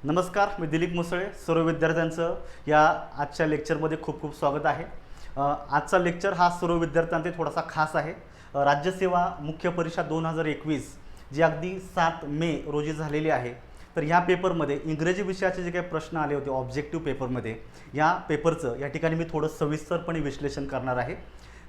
नमस्कार, मी दिलीप मुसळे. सर्व विद्यार्थ्यांचं या आजच्या लेक्चरमध्ये खूप खूप स्वागत आहे. आजचा लेक्चर हा सर्व विद्यार्थ्यांसाठी थोडासा खास आहे. राज्यसेवा मुख्य परीक्षा 2021 जी अगदी 7 मे रोजी झालेली आहे. तर ह्या पेपरमध्ये इंग्रजी विषयाचे जे काही प्रश्न आले होते ऑब्जेक्टिव्ह पेपरमध्ये, या पेपरचं या ठिकाणी मी थोडं सविस्तरपणे विश्लेषण करणार आहे.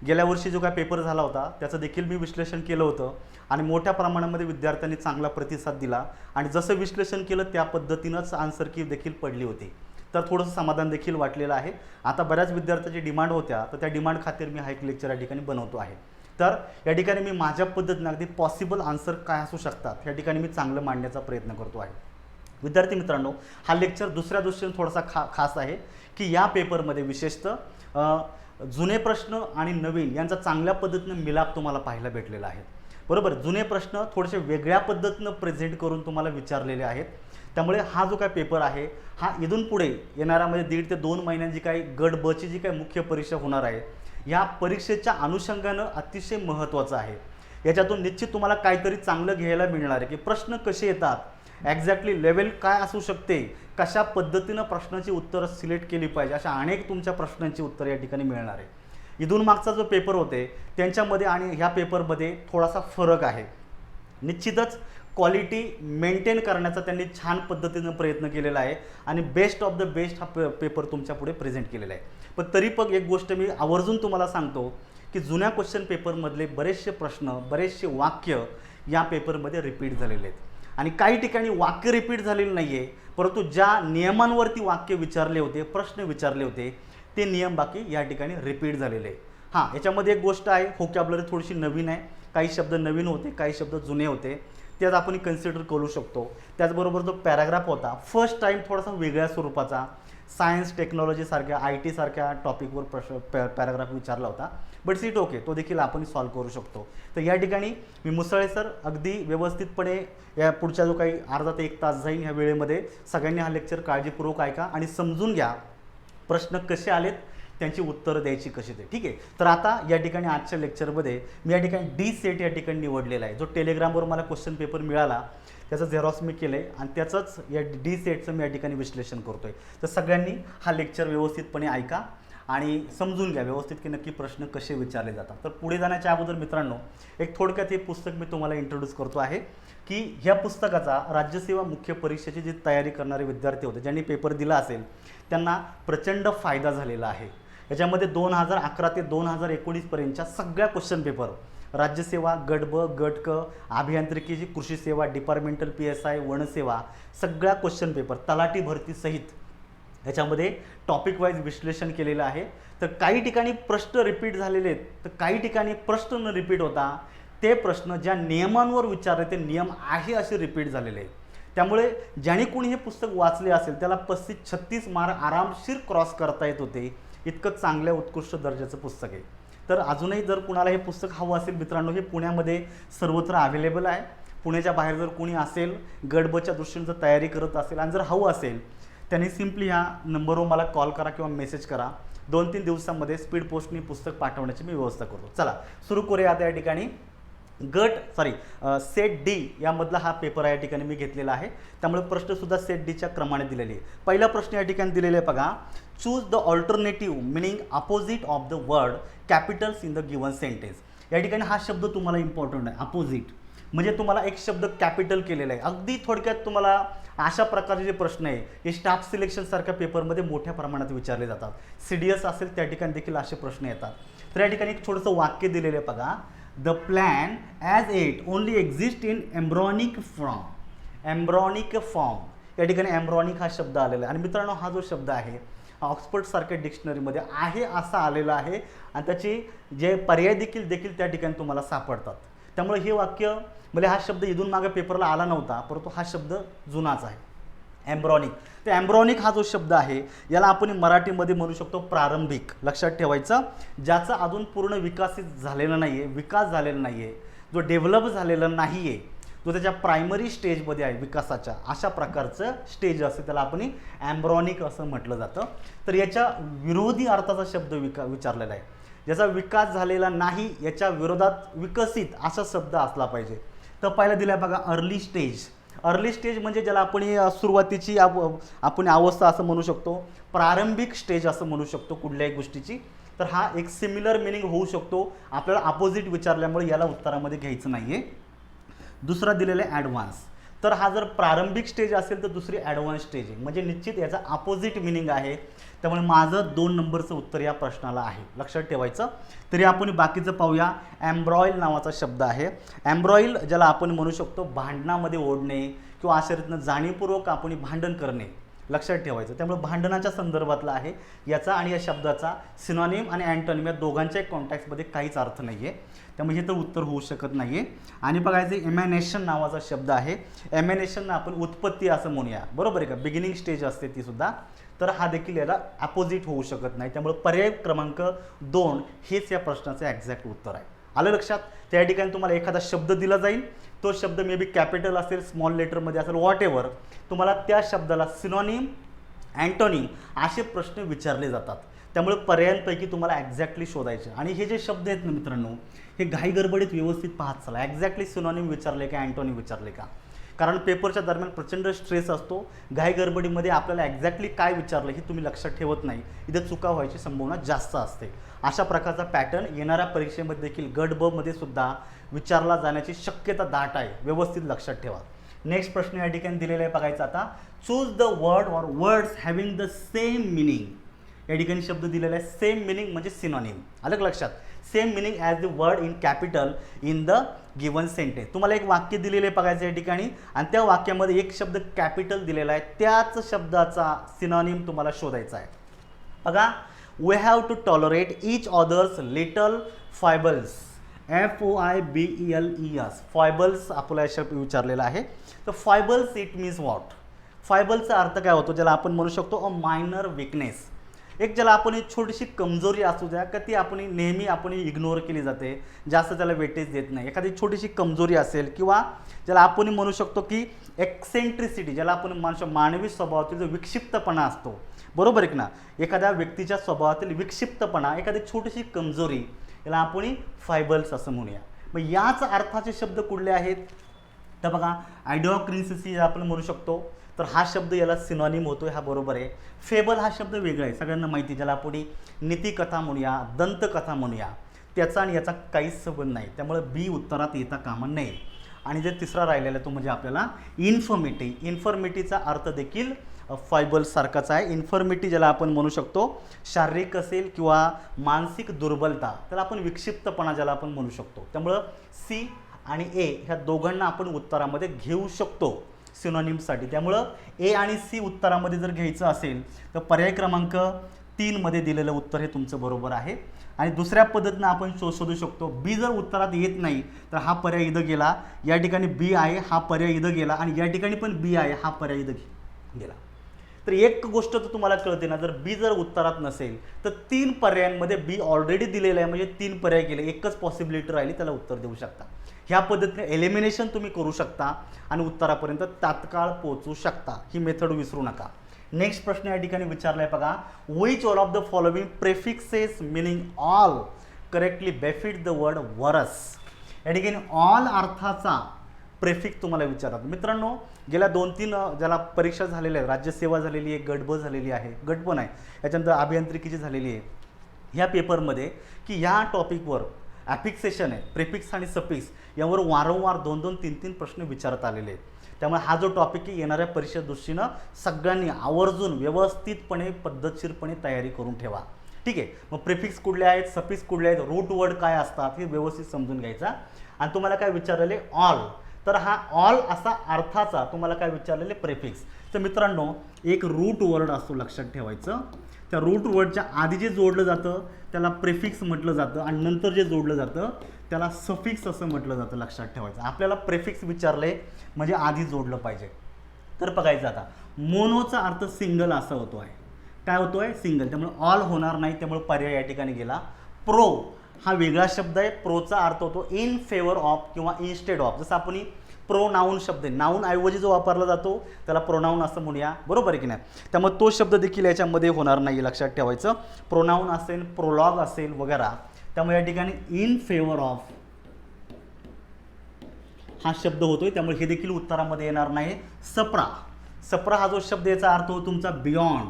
गेल्या वर्षी जो काय पेपर झाला होता त्याचं देखील मी विश्लेषण केलं होतं आणि मोठ्या प्रमाणामध्ये विद्यार्थ्यांनी चांगला प्रतिसाद दिला आणि जसं विश्लेषण केलं त्या पद्धतीनंच आन्सर की देखील पडली होती. तर थोडंसं समाधान देखील वाटलेलं आहे. आता बऱ्याच विद्यार्थ्यांची डिमांड होत्या, तर त्या डिमांड खातीर मी हा एक लेक्चर या ठिकाणी बनवतो आहे. तर या ठिकाणी मी माझ्या पद्धतीने अगदी पॉसिबल आन्सर काय असू शकतात या ठिकाणी मी चांगलं मांडण्याचा प्रयत्न करतो आहे. विद्यार्थी मित्रांनो, हा लेक्चर दुसऱ्या दृष्टीने थोडासा खास आहे की या पेपरमध्ये विशेषतः जुने प्रश्न आणि नवीन यांचा चांगल्या पद्धतीने मिलाप तुम्हाला पाहायला भेटलेला आहे. बरोबर, जुने प्रश्न थोडेसे वेगळ्या पद्धतीनं प्रेझेंट करून तुम्हाला विचारलेले आहेत. त्यामुळे हा जो काय पेपर आहे हा इथून पुढे येणाऱ्या 1.5 ते 2 महिन्यांची काही गट ब ची जी काही मुख्य परीक्षा होणार आहे या परीक्षेच्या अनुषंगानं अतिशय महत्त्वाचं आहे. याच्यातून निश्चित तुम्हाला काहीतरी चांगलं घ्यायला मिळणार आहे की प्रश्न कसे येतात, एक्झॅक्टली लेवल काय असू शकते, कशा पद्धतीनं प्रश्नाची उत्तरं सिलेक्ट केली पाहिजे, अशा अनेक तुमच्या प्रश्नांची उत्तरं या ठिकाणी मिळणार आहे. इथून मागचा जो पेपर होते त्यांच्यामध्ये आणि ह्या पेपरमध्ये थोडासा फरक आहे. निश्चितच क्वालिटी मेंटेन करण्याचा त्यांनी छान पद्धतीनं प्रयत्न केलेला आहे आणि बेस्ट ऑफ द बेस्ट हा पेपर तुमच्या पुढे प्रेझेंट केलेला आहे. पण तरी पण एक गोष्ट मी आवर्जून तुम्हाला सांगतो की जुन्या क्वेश्चन पेपरमधले बरेचसे प्रश्न, बरेचसे वाक्य या पेपरमध्ये रिपीट झालेले आहेत आणि काही ठिकाणी वाक्य रिपीट झालेलं नाही आहे, परंतु ज्या नियमांवरती वाक्य विचारले होते, प्रश्न विचारले होते ते नियम बाकी या ठिकाणी रिपीट झालेले आहे. हां, याच्यामध्ये एक गोष्ट आहे, व्होकॅब्युलरी थोडीशी नवीन आहे, काही शब्द नवीन होते, काही शब्द जुने होते, त्यात आपण कन्सिडर करू शकतो. त्याचबरोबर जो पॅराग्राफ होता फर्स्ट टाईम थोडासा वेगळ्या स्वरूपाचा, सायन्स टेक्नॉलॉजीसारख्या IT सारख्या टॉपिकवर पॅराग्राफ विचारला होता. बट सीट ओके, तो देखील आपण सॉल्व्ह करू शकतो. तर या ठिकाणी मी मुसळे सर अगदी व्यवस्थितपणे या पुढच्या जो काही अर्धा ते 1 तास जाईल ह्या वेळेमध्ये सगळ्यांनी हा लेक्चर काळजीपूर्वक ऐका आणि समजून घ्या प्रश्न कसे आलेत, त्यांची उत्तरं द्यायची कशी ते. ठीक आहे. तर आता या ठिकाणी आजच्या लेक्चरमध्ये मी या ठिकाणी डी सेट या ठिकाणी निवडलेला आहे. जो टेलिग्रामवर मला क्वेश्चन पेपर मिळाला त्याचं झेरॉक्स मी केलं आहे आणि त्याचंच या डी सेटचं मी या ठिकाणी विश्लेषण करतो आहे. तर सगळ्यांनी हा लेक्चर व्यवस्थितपणे ऐका आणि समजून घ्या व्यवस्थित की नक्की प्रश्न कसे विचारले जातात. तर पुढे जाण्याच्या अगोदर मित्रांनो, एक थोडक्यात हे पुस्तक मी तुम्हाला इंट्रोड्यूस करतो आहे की ह्या पुस्तकाचा राज्यसेवा मुख्य परीक्षेची जी तयारी करणारे विद्यार्थी होते, ज्यांनी पेपर दिला असेल त्यांना प्रचंड फायदा झालेला आहे. याच्यामध्ये 2011 ते 2019 पर्यंतच्या सगळ्या क्वेश्चन पेपर, राज्यसेवा गट ब, गट क, अभियांत्रिकीची, कृषी सेवा, डिपार्टमेंटल PSI, वनसेवा, सगळ्या क्वेश्चन पेपर तलाठी भरती सहित याच्यामध्ये टॉपिक वाईज विश्लेषण केलेलं आहे. तर काही ठिकाणी प्रश्न रिपीट झालेले आहेत, तर काही ठिकाणी प्रश्न न रिपीट होता ते प्रश्न ज्या नियमांवर विचारले ते नियम आहे असे रिपीट झालेले आहेत. त्यामुळे ज्याने कोणी हे पुस्तक वाचले असेल त्याला 35-36 मार्क आरामशीर क्रॉस करता येत होते. इतकं चांगल्या उत्कृष्ट दर्जाचं पुस्तक आहे. तर अजूनही जर कुणाला हे पुस्तक हवं असेल मित्रांनो, हे पुण्यामध्ये सर्वत्र अवेलेबल आहे. पुण्याच्या बाहेर जर कोणी असेल, गट ब च्या दृष्टीने जर तयारी करत असेल आणि जर हवं असेल त्यांनी सिम्पली ह्या नंबरवर मला कॉल करा किंवा मेसेज करा. 2-3 दिवसांमध्ये स्पीड पोस्टनी पुस्तक पाठवण्याची मी व्यवस्था करतो. चला सुरू करूया. आता या ठिकाणी सेट डी यामधला हा पेपर या ठिकाणी मी घेतलेला आहे. त्यामुळे प्रश्नसुद्धा सेट डीच्या क्रमाने दिलेले आहे. पहिला प्रश्न या ठिकाणी दिलेला आहे बघा, choose the alternative meaning opposite of the word Capitals in the given sentence. या ठिकाणी हा शब्द तुम्हाला इम्पॉर्टंट आहे, अपोजिट. म्हणजे तुम्हाला एक शब्द कॅपिटल केलेला आहे. अगदी थोडक्यात तुम्हाला अशा प्रकारचे जे प्रश्न आहे हे स्टाफ सिलेक्शन सारख्या पेपरमध्ये मोठ्या प्रमाणात विचारले जातात. CDS असेल त्या ठिकाणी देखील असे प्रश्न येतात. तर या ठिकाणी एक छोटंसं वाक्य दिलेलं आहे बघा, the plan as it only exist in embryonic form. Embryonic form या ठिकाणी एम्ब्रॉनिक हा शब्द आलेला आहे आणि मित्रांनो हा जो शब्द आहे ऑक्सफर्ड सारख्या डिक्शनरीमध्ये आहे असा आलेला आहे आणि त्याचे जे पर्याय देखील त्या ठिकाणी तुम्हाला सापडतात. त्यामुळे हे वाक्य म्हणजे हा शब्द इथून मागे पेपरला आला नव्हता, परंतु हा शब्द जुनाच आहे, एम्ब्रॉनिक. तर एम्ब्रॉनिक हा जो शब्द आहे याला आपण मराठीमध्ये म्हणू शकतो प्रारंभिक. लक्षात ठेवायचं, ज्याचा अजून पूर्ण विकास झालेला नाही आहे, जो डेव्हलप झालेला नाही आहे, जो त्याच्या प्रायमरी स्टेजमध्ये आहे विकासाच्या, अशा प्रकारचं स्टेज असते त्याला आपण एम्ब्रॉनिक असं म्हटलं जातं. तर याच्या विरोधी अर्थाचा शब्द विचारलेला आहे. ज्याचा विकास झालेला नाही याच्या विरोधात विकसित असा शब्द असला पाहिजे. तर पहिला दिला बघा अर्ली स्टेज. अर्ली स्टेज म्हणजे ज्याला आपण सुरुवातीची आपण अवस्था असं म्हणू शकतो, प्रारंभिक स्टेज असं म्हणू शकतो कुठल्याही गोष्टीची. तर हा एक सिमिलर मिनिंग होऊ शकतो. आपल्याला अपोजिट विचारल्यामुळे याला उत्तरामध्ये घ्यायचं नाही आहे. दुसरा दिलेला आहे ॲडव्हान्स. तर हा जर प्रारंभिक स्टेज असेल तर दुसरी ॲडव्हान्स स्टेज आहे, म्हणजे निश्चित याचा अपोजिट मिनिंग आहे. त्यामुळे माझं 2 नंबरचं उत्तर या प्रश्नाला आहे, लक्षात ठेवायचं. तरी आपण बाकीचं पाहूया. एम्ब्रॉईल नावाचा शब्द आहे. एम्ब्रॉईल ज्याला आपण म्हणू शकतो भांडणामध्ये ओढणे किंवा अशा रीतीनं जाणीवपूर्वक आपण भांडण करणे, लक्षात ठेवायचं. त्यामुळे भांडणाच्या संदर्भातला आहे याचा आणि या शब्दाचा सिनॉनिम आणि अँटोनिम या दोघांच्या कॉन्टॅक्टमध्ये काहीच अर्थ नाही आहे. त्यामुळे हे तर उत्तर होऊ शकत नाही आहे. आणि बघायचं एमॅनेशन नावाचा शब्द आहे. एमॅनेशन आपण उत्पत्ती असं म्हणूया, बरोबर आहे का, बिगिनिंग स्टेज असते ती सुद्धा. तर हा देखील याला अपोजिट होऊ शकत नाही. त्यामुळे पर्याय क्रमांक 2 हेच या प्रश्नाचं एक्झॅक्ट उत्तर आहे. आलं लक्षात. त्या ठिकाणी तुम्हाला एखादा शब्द दिला जाईल, तो शब्द मे बी कॅपिटल असेल, स्मॉल लेटरमध्ये असेल, व्हॉट एव्हर, तुम्हाला त्या शब्दाला सिनॉनिम अँटोनिम असे प्रश्न विचारले जातात. त्यामुळे पर्यायांपैकी तुम्हाला एक्झॅक्टली शोधायचे. आणि हे जे शब्द आहेत ना मित्रांनो, हे घाई गडबडीत व्यवस्थित पाहत चला, एक्झॅक्टली सिनॉनिम विचारले का अँटोनिम विचारले का. कारण पेपरच्या दरम्यान प्रचंड स्ट्रेस असतो. घाई गडबडीमध्ये आपल्याला एक्झॅक्टली काय विचारलं हे तुम्ही लक्षात ठेवत नाही, इथे चुका व्हायची संभावना जास्त असते. अशा प्रकारचा पॅटर्न येणाऱ्या परीक्षेमध्ये देखील गट ब मध्ये सुद्धा विचारला जाण्याची शक्यता दाट आहे, व्यवस्थित लक्षात ठेवा. नेक्स्ट प्रश्न या ठिकाणी दिलेला आहे, बघायचा आता. Choose the word or words having the same meaning. या ठिकाणी शब्द दिलेला आहे सेम मिनिंग म्हणजे सिनॉनिम. आलं लक्षात. Same meaning as the word in capital in the given sentence. तुम्हाला एक वाक्य दिलेलं आहे बघायचं या ठिकाणी, आणि त्या वाक्यामध्ये एक शब्द कॅपिटल दिलेला आहे, त्याच शब्दाचा सिनॉनिम तुम्हाला शोधायचा आहे. बघा, we have to tolerate each others little foibles. FOIBLES foibles आपला शब्द विचारलेला आहे. तर फायबल्स इट मीन्स व्हॉट. फायबलचा अर्थ काय होतो, ज्याला आपण म्हणू शकतो अ मायनर विकनेस. एक ज्याला आपण एक छोटीशी कमजोरी असू द्या का, ती आपण नेहमी आपण इग्नोर केली जाते, जास्त त्याला वेटेज देत नाही. एखादी छोटीशी कमजोरी असेल किंवा ज्याला आपण म्हणू शकतो की एक्सेंट्रिसिटी, ज्याला आपण मानवी स्वभावातील जो विक्षिप्तपणा असतो, बरोबर आहे ना, एखाद्या व्यक्तीच्या स्वभावातील विक्षिप्तपणा, एखादी छोटीशी कमजोरी, याला आपण फायबल्स असं म्हणूया. मग याच अर्थाचे शब्द कुठले आहेत तर बघा, आयडिओक्रिन्सिसी आपण म्हणू शकतो. तर हा शब्द याला सिनॉनिम होतोय, हा बरोबर आहे. फेबल हा शब्द वेगळा आहे, सगळ्यांना माहिती, ज्याला आपण नीतिकथा म्हणूया, दंतकथा म्हणूया, त्याचा आणि याचा काहीच संबंध नाही. त्यामुळे बी उत्तरात येता कामा नये. आणि जे तिसरा राहिलेला आहे तो म्हणजे आपल्याला इन्फर्मिटी. इन्फर्मिटीचा अर्थ देखील फायबल्ससारखाच आहे. इन्फर्मिटी ज्याला आपण म्हणू शकतो शारीरिक असेल किंवा मानसिक दुर्बलता, त्याला आपण विक्षिप्तपणा ज्याला आपण म्हणू शकतो. त्यामुळं सी आणि ए ह्या दोघांना आपण उत्तरामध्ये घेऊ शकतो सिनॉनिमसाठी. त्यामुळं ए आणि सी उत्तरामध्ये जर घ्यायचं असेल तर पर्याय क्रमांक 3 मध्ये दिलेलं उत्तर हे तुमचं बरोबर आहे. आणि दुसऱ्या पद्धतीनं आपण शोधू शकतो. बी जर उत्तरात येत नाही तर हा पर्याय इथं गेला, या ठिकाणी बी आहे हा पर्याय इथं गेला, आणि या ठिकाणी पण बी आहे हा पर्याय इथं गेला. तर एक गोष्ट तर तुम्हाला कळते ना, जर बी जर उत्तरात नसेल तर 3 पर्यायांमध्ये बी ऑलरेडी दिलेलं आहे, म्हणजे 3 पर्याय गेले, एकच पॉसिबिलिटी राहिली, त्याला उत्तर देऊ शकता. ह्या पद्धतीने एलिमिनेशन तुम्ही करू शकता आणि उत्तरापर्यंत तात्काळ पोहोचू शकता. ही मेथड विसरू नका. नेक्स्ट प्रश्न या ठिकाणी विचारला आहे बघा, which all of the following prefixes meaning all correctly befit the word वरस. या ठिकाणी ऑल अर्थाचा प्रेफिक्स तुम्हाला विचारतात. मित्रांनो, गेल्या 2-3 ज्याला परीक्षा झालेल्या आहेत, राज्यसेवा झालेली आहे, गट ब झालेली आहे, गट पण आहे, याच्यानंतर अभियांत्रिकीची झालेली आहे, ह्या पेपरमध्ये की ह्या टॉपिकवर ॲफिक्सेशन आहे, प्रेफिक्स आणि सफिक्स यावर वारंवार 2-2, 3-3 प्रश्न विचारत आलेले आहेत. त्यामुळे हा जो टॉपिक आहे येणाऱ्या परीक्षे दृष्टीनं सगळ्यांनी आवर्जून व्यवस्थितपणे पद्धतशीरपणे तयारी करून ठेवा. ठीक आहे. मग प्रेफिक्स कुठले आहेत, सफिक्स कुठले आहेत, रूट वर्ड काय असतात हे व्यवस्थित समजून घ्यायचा. आणि तुम्हाला काय विचारलेले ऑल, तर हा ऑल असा अर्थाचा तुम्हाला काय विचारलेले प्रेफिक्स. तर मित्रांनो, एक रूट वर्ड असतो, लक्षात ठेवायचं. त्या रूट वर्डच्या आधी जे जोडलं जातं त्याला प्रेफिक्स म्हटलं जातं, आणि नंतर जे जोडलं जातं त्याला सफिक्स असं म्हटलं जातं, लक्षात ठेवायचं. आपल्याला प्रेफिक्स विचारले म्हणजे आधी जोडलं पाहिजे. तर बघायचं आता, मोनोचा अर्थ सिंगल असा होतो आहे. काय होतो आहे, सिंगल. त्यामुळे ऑल होणार नाही, त्यामुळे पर्याय या ठिकाणी गेला. प्रो हा वेगळा शब्द आहे. प्रोचा अर्थ होतो इन फेवर ऑफ किंवा इन्स्टेड ऑफ. जसं आपण प्रोनाऊन शब्द आहे, नाऊन ऐवजी जो वापरला जातो त्याला प्रोनाऊन असं म्हणूया, बरोबर आहे की नाही. त्यामुळे तो शब्द देखील याच्यामध्ये होणार नाही, लक्षात ठेवायचं. प्रोनाऊन असेल, प्रोलॉग असेल वगैरे. त्यामुळे या ठिकाणी इन फेवर ऑफ हा शब्द होतोय, त्यामुळे हे देखील उत्तरामध्ये येणार नाही. सप्रा, सप्रा हा जो शब्द याचा अर्थ होतो तुमचा बियॉन्ड.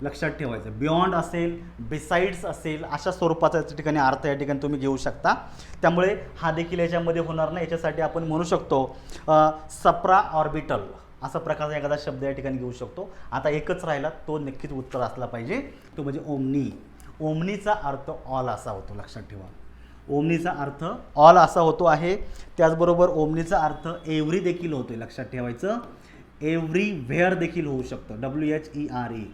लक्षात ठेवायचं, बियॉन्ड असेल, बिसाइड्स असेल, अशा स्वरूपाचा या ठिकाणी अर्थ या ठिकाणी तुम्ही घेऊ शकता. त्यामुळे हा देखील याच्यामध्ये होणार नाही. याच्यासाठी आपण म्हणू शकतो सप्रा ऑर्बिटल असा प्रकारचा एखादा शब्द या ठिकाणी घेऊ शकतो. आता एकच राहिला, तो नक्कीच उत्तर असला पाहिजे, तो म्हणजे ओमनी. ओमनीचा अर्थ ऑल असा होतो, लक्षात ठेवा. ओमनीचा अर्थ ऑल असा होतो आहे. त्याचबरोबर ओमनीचा अर्थ एव्हरी देखील होतो, लक्षात ठेवायचं. एव्हरीव्हेअर देखील होऊ शकतं, WHERE.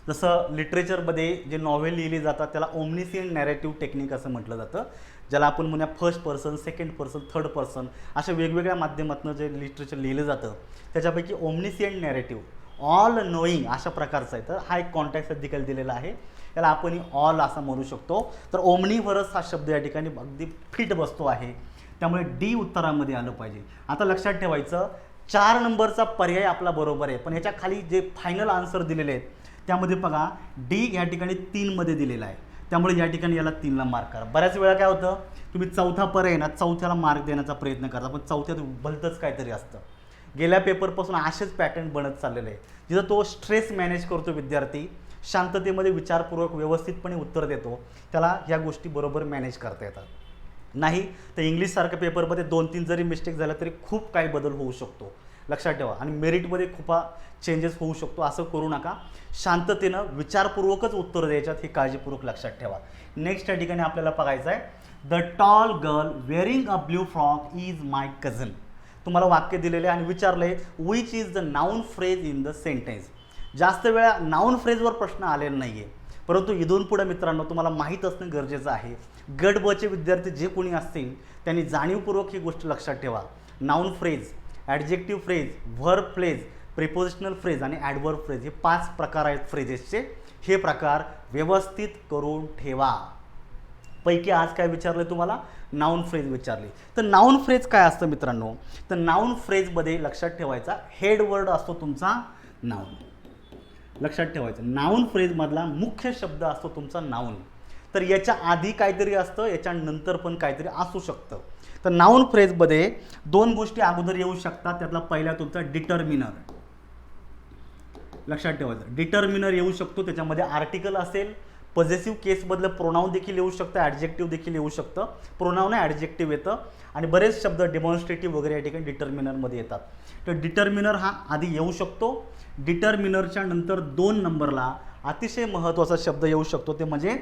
जसं लिटरेचरमध्ये जे नॉव्हेल लिहिली जातात त्याला ओमनिसियंट नॅरेटिव्ह टेक्निक असं म्हटलं जातं, ज्याला आपण म्हणूया first person, second person, third person अशा वेगवेगळ्या माध्यमातून जे लिटरेचर लिहिलं जातं त्याच्यापैकी ओमनिसियंट नॅरेटिव्ह, ऑल नोईंग अशा प्रकारचा आहे. तर हा एक कॉन्टॅक्ट देखील दिलेला आहे, याला आपण ऑल असं म्हणू शकतो. तर ओमनीव्हरस हा शब्द या ठिकाणी अगदी फिट बसतो आहे, त्यामुळे डी उत्तरामध्ये आलं पाहिजे. आता लक्षात ठेवायचं 4 नंबरचा पर्याय आपला बरोबर आहे, पण ह्याच्या खाली जे फायनल आन्सर दिलेले आहेत त्यामध्ये बघा डी या ठिकाणी 3 मध्ये दिलेला आहे, त्यामुळे या ठिकाणी याला 3ला मार्क करा. बऱ्याच वेळा काय होतं, तुम्ही चौथा पर्याय ना चौथ्याला मार्क देण्याचा प्रयत्न करता, पण चौथ्यात भलतंच काहीतरी असतं. गेल्या पेपरपासून असेच पॅटर्न बनत चाललेले आहे, जिथं तो स्ट्रेस मॅनेज करतो विद्यार्थी, शांततेमध्ये विचारपूर्वक व्यवस्थितपणे उत्तर देतो, त्याला ह्या गोष्टी बरोबर मॅनेज करता येतात. नाही तर इंग्लिशसारख्या पेपरमध्ये 2-3 जरी मिस्टेक झाला तरी खूप काही बदल होऊ शकतो, लक्षात ठेवा. आणि मेरिटमध्ये खूप चेंजेस होऊ शकतो. असं करू नका, शांततेनं विचारपूर्वकच उत्तर द्यायच्यात, हे काळजीपूर्वक लक्षात ठेवा. नेक्स्ट या ठिकाणी आपल्याला बघायचं आहे, the tall girl wearing a blue frock is my cousin. तुम्हाला वाक्य दिलेले आणि विचारले which is the noun phrase in the sentence. जास्त वेळा नाऊन फ्रेजवर प्रश्न आलेला नाही आहे, परंतु इथून पुढे मित्रांनो तुम्हाला माहीत असणं गरजेचं आहे. गट बचे विद्यार्थी जे कोणी असतील त्यांनी जाणीवपूर्वक ही गोष्ट लक्षात ठेवा. Noun phrase, adjective phrase, verb phrase, prepositional phrase आणि ॲडवर्ब फ्रेज, हे 5 प्रकार आहेत फ्रेजेसचे. हे प्रकार व्यवस्थित करून ठेवा. पैकी आज काय विचारलं तुम्हाला, नाऊन फ्रेज विचारली. तर नाऊन फ्रेज काय असतं मित्रांनो, तर नाऊन फ्रेजमध्ये लक्षात ठेवायचा हेड वर्ड असतो तुमचा नाऊन. लक्षात ठेवायचं, नाऊन फ्रेजमधला मुख्य शब्द असतो तुमचा नाऊन. तर याच्या आधी काहीतरी असतं, याच्यानंतर पण काहीतरी असू शकतं. तर नाऊन फ्रेजमध्ये 2 गोष्टी अगोदर येऊ शकतात. त्यातला पहिला तुमचा डिटर्मिनर. लक्षात ठेवायचं, डिटर्मिनर येऊ शकतो, त्याच्यामध्ये आर्टिकल असेल, पॉझेसिव्ह केसमधलं प्रोनाऊन देखील येऊ शकतं, ॲडजेक्टिव्ह देखील येऊ शकतं. प्रोनाऊन ॲडजेक्टिव्ह येतं आणि बरेच शब्द डेमॉन्स्ट्रेटिव्ह वगैरे या ठिकाणी डिटर्मिनरमध्ये येतात. तर डिटर्मिनर हा आधी येऊ शकतो. डिटर्मिनरच्या नंतर 2 नंबरला अतिशय महत्त्वाचा शब्द येऊ शकतो, ते म्हणजे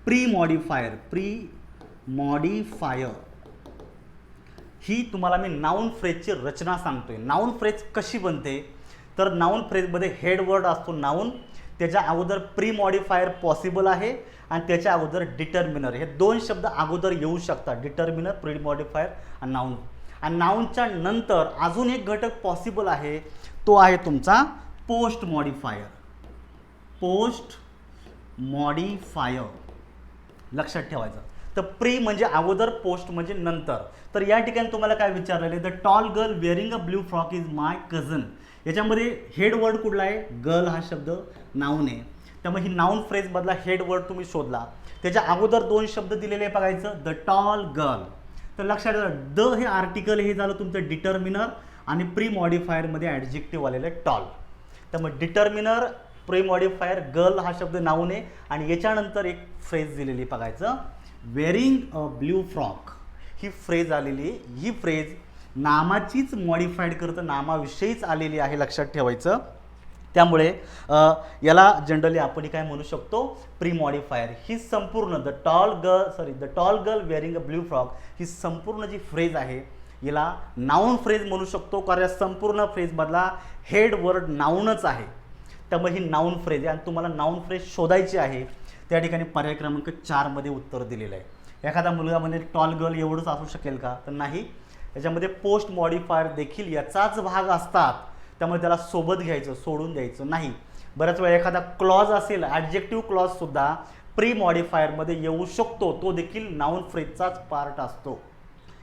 प्री मॉडिफायर. प्री मॉडिफायर ही तुम्हाला मी नाऊन फ्रेजची रचना सांगतोय. नाऊन फ्रेज कशी बनते, तर नाऊन फ्रेजमध्ये हेड वर्ड असतो नाऊन, त्याच्या अगोदर प्री मॉडिफायर पॉसिबल आहे आणि त्याच्या अगोदर डिटर्मिनर. हे 2 शब्द अगोदर येऊ शकतात, डिटर्मिनर, प्री मॉडिफायर आणि नाऊन. आणि नाऊनच्या नंतर अजून एक घटक पॉसिबल आहे, तो आहे तुमचा पोस्ट मॉडिफायर. पोस्ट मॉडिफायर लक्षात ठेवायचं. तर प्री म्हणजे अगोदर, पोस्ट म्हणजे नंतर. तर या ठिकाणी तुम्हाला काय विचारलेलं आहे, the tall girl wearing a blue frock is my cousin. याच्यामध्ये हेड वर्ड कुठला आहे, गर्ल हा शब्द नाऊन आहे, त्यामुळे ही नाऊन फ्रेजमधला हेड वर्ड तुम्ही शोधला. त्याच्या अगोदर 2 शब्द दिलेले बघायचं, द टॉल गर्ल. तर लक्षात ठेवा, द हे आर्टिकल हे झालं तुमचं डिटर्मिनर आणि प्री मॉडिफायरमध्ये ॲडजेक्टिव्ह आलेलं आहे टॉल. त्यामुळे डिटर्मिनर, प्री मॉडिफायर, गर्ल हा शब्द नाऊन आहे आणि याच्यानंतर एक फ्रेज दिलेली बघायचं, wearing a blue frock. He phrase आलेली, ही फ्रेज नामाचीच मॉडिफाईड करतं, नामाविषयीच आलेली आहे, लक्षात ठेवायचं. त्यामुळे याला जनरली आपण काय म्हणू शकतो, प्री मॉडिफायर. ही संपूर्ण the tall girl wearing a blue frock ही संपूर्ण जी फ्रेज आहे याला नाऊन फ्रेज म्हणू शकतो, कारण या संपूर्ण फ्रेजमधला हेड वर्ड नाऊनच आहे. त्यामुळे ही नाऊन फ्रेज आहे आणि तुम्हाला नाऊन फ्रेज शोधायची आहे. त्या ठिकाणी पर्याय क्रमांक 4 मध्ये उत्तर दिलेलं आहे. एखादा मुलगा म्हणजे टॉल गर्ल एवढंच असू शकेल का, तर नाही. याच्यामध्ये पोस्ट मॉडिफायर देखील याचाच भाग असतात, त्यामुळे त्याला सोबत घ्यायचं, सोडून द्यायचं नाही. बऱ्याच वेळा एखादा क्लॉज असेल, ॲडजेक्टिव्ह क्लॉजसुद्धा प्री मॉडिफायरमध्ये येऊ शकतो, तो देखील नाऊन फ्रेजचाच पार्ट असतो,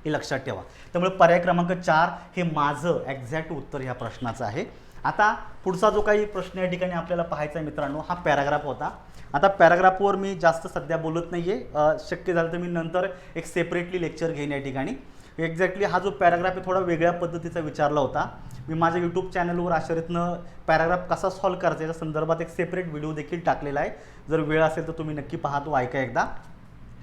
हे लक्षात ठेवा. त्यामुळे पर्याय क्रमांक 4 हे माझं एक्झॅक्ट उत्तर ह्या प्रश्नाचं आहे. आता पुढचा जो काही प्रश्न या ठिकाणी आपल्याला पाहायचा आहे मित्रांनो, हा पॅराग्राफ होता. आता पॅराग्राफवर मी जास्त सध्या बोलत नाही आहे, शक्य झालं तर मी नंतर एक सेपरेटली लेक्चर घेईन या ठिकाणी. एक्झॅक्टली हा जो पॅराग्राफ आहे थोडा वेगळ्या पद्धतीचा विचारला होता. मी माझ्या यूट्यूब चॅनलवर अशा रीतनं पॅराग्राफ कसा सॉल्व्ह करायचा याच्या संदर्भात एक सेपरेट व्हिडिओ देखील टाकलेला आहे. जर वेळ असेल तर तुम्ही नक्की पहा, तो ऐका एकदा.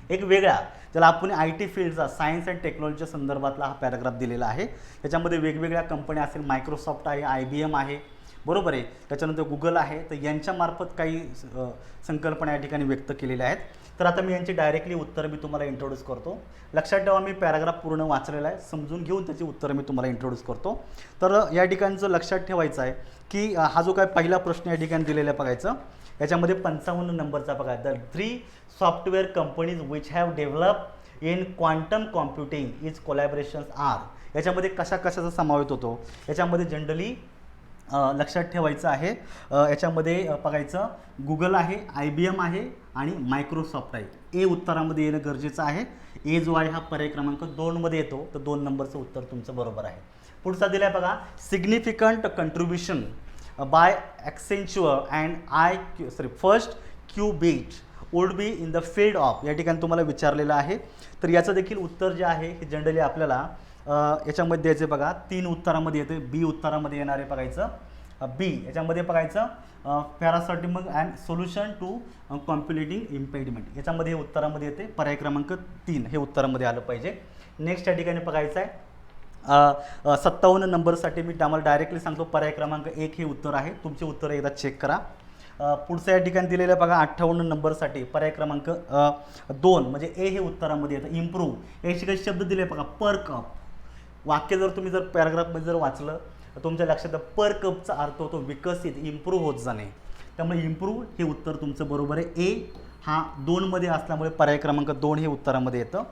एक वेगळा ज्याला आपण IT फील्डचा सायन्स अँड टेक्नॉलॉजीच्या संदर्भातला हा पॅराग्राफ दिलेला आहे. त्याच्यामध्ये वेगवेगळ्या कंपन्या असेल, मायक्रोसॉफ्ट आहे, IBM आहे, बरोबर आहे, त्याच्यानंतर गुगल आहे. तर यांच्यामार्फत काही संकल्पना या ठिकाणी व्यक्त केलेल्या आहेत. तर आता मी यांची डायरेक्टली उत्तर मी तुम्हाला इंट्रोड्यूस करतो. लक्षात ठेवा, मी पॅराग्राफ पूर्ण वाचलेला आहे, समजून घेऊन त्याची उत्तरं मी तुम्हाला इंट्रोड्यूस करतो. तर या ठिकाणचं लक्षात ठेवायचं आहे की हा जो काय पहिला प्रश्न या ठिकाणी दिलेला आहे बघायचं, याच्यामध्ये 55 नंबरचा बघा. The 3 software companies which have develop in quantum computing is collaborations are. याच्यामध्ये कशाचा समावेश होतो, याच्यामध्ये जनरली लक्षात ठेवायचं आहे, याच्यामध्ये बघायचं गुगल आहे, IBM आहे आणि मायक्रोसॉफ्ट आहे. ए उत्तरामध्ये येणं गरजेचं आहे. ए जो आहे हा पर्याय क्रमांक 2 मध्ये येतो, तर 2 नंबरचं उत्तर तुमचं बरोबर आहे. पुढचा दिला आहे बघा, significant contribution by Accenture and first qubit would be in the field of. या ठिकाणी तुम्हाला विचारलेलं आहे. तर याचं देखील उत्तर जे आहे हे जनरली आपल्याला याच्यामध्ये द्यायचे बघा. 3 उत्तरामध्ये येते. बी उत्तरामध्ये येणारे बघायचं बी, याच्यामध्ये बघायचं पॅरासिटिमल and solution to computing impediment, याच्यामध्ये हे उत्तरामध्ये येते. पर्याय क्रमांक 3 हे उत्तरामध्ये आलं पाहिजे. नेक्स्ट या ठिकाणी बघायचं आहे 57 नंबरसाठी मी आम्हाला डायरेक्टली सांगतो, पर्याय क्रमांक 1 हे उत्तर आहे. तुमचे उत्तर एकदा चेक करा. पुढचं या ठिकाणी दिलेलं बघा 58 नंबरसाठी पर्याय क्रमांक 2 म्हणजे ए हे उत्तरामध्ये येतं. इम्प्रूव्ह याचे काही शब्द दिले बघा, पर कप. वाक्य जर तुम्ही जर पॅराग्राफमध्ये जर वाचलं तर तुमच्या लक्षात पर कपचा अर्थ होतो विकसित, इम्प्रूव्ह होत जाणे. त्यामुळे इम्प्रूव्ह हे उत्तर तुमचं बरोबर आहे. ए हा 2 मध्ये असल्यामुळे पर्याय क्रमांक 2 हे उत्तरामध्ये येतं.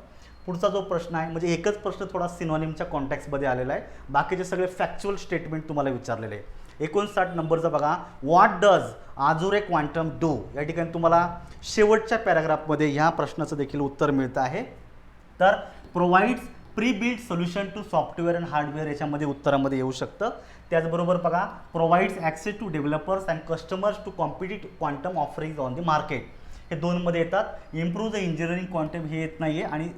पुढचा जो प्रश्न आहे म्हणजे एकच प्रश्न थोडा सिनॉनिमच्या कॉन्टॅक्टमध्ये आलेला आहे, बाकीचे सगळे फॅक्च्युअल स्टेटमेंट तुम्हाला विचारलेले आहे. 59 नंबरचा बघा, व्हॉट डज आजुरे क्वांटम डू. या ठिकाणी तुम्हाला शेवटच्या पॅराग्राफमध्ये ह्या प्रश्नाचं देखील उत्तर मिळतं आहे. तर provides pre build solution to software and hardware याच्यामध्ये उत्तरामध्ये येऊ शकतं. त्याचबरोबर बघा, provides access to developers and customers to compete quantum offerings on the market, हे 2 मध्ये येतात. इम्प्रूव्ह द इंजिनिअरिंग क्वांटम हे येत नाही आहे आणि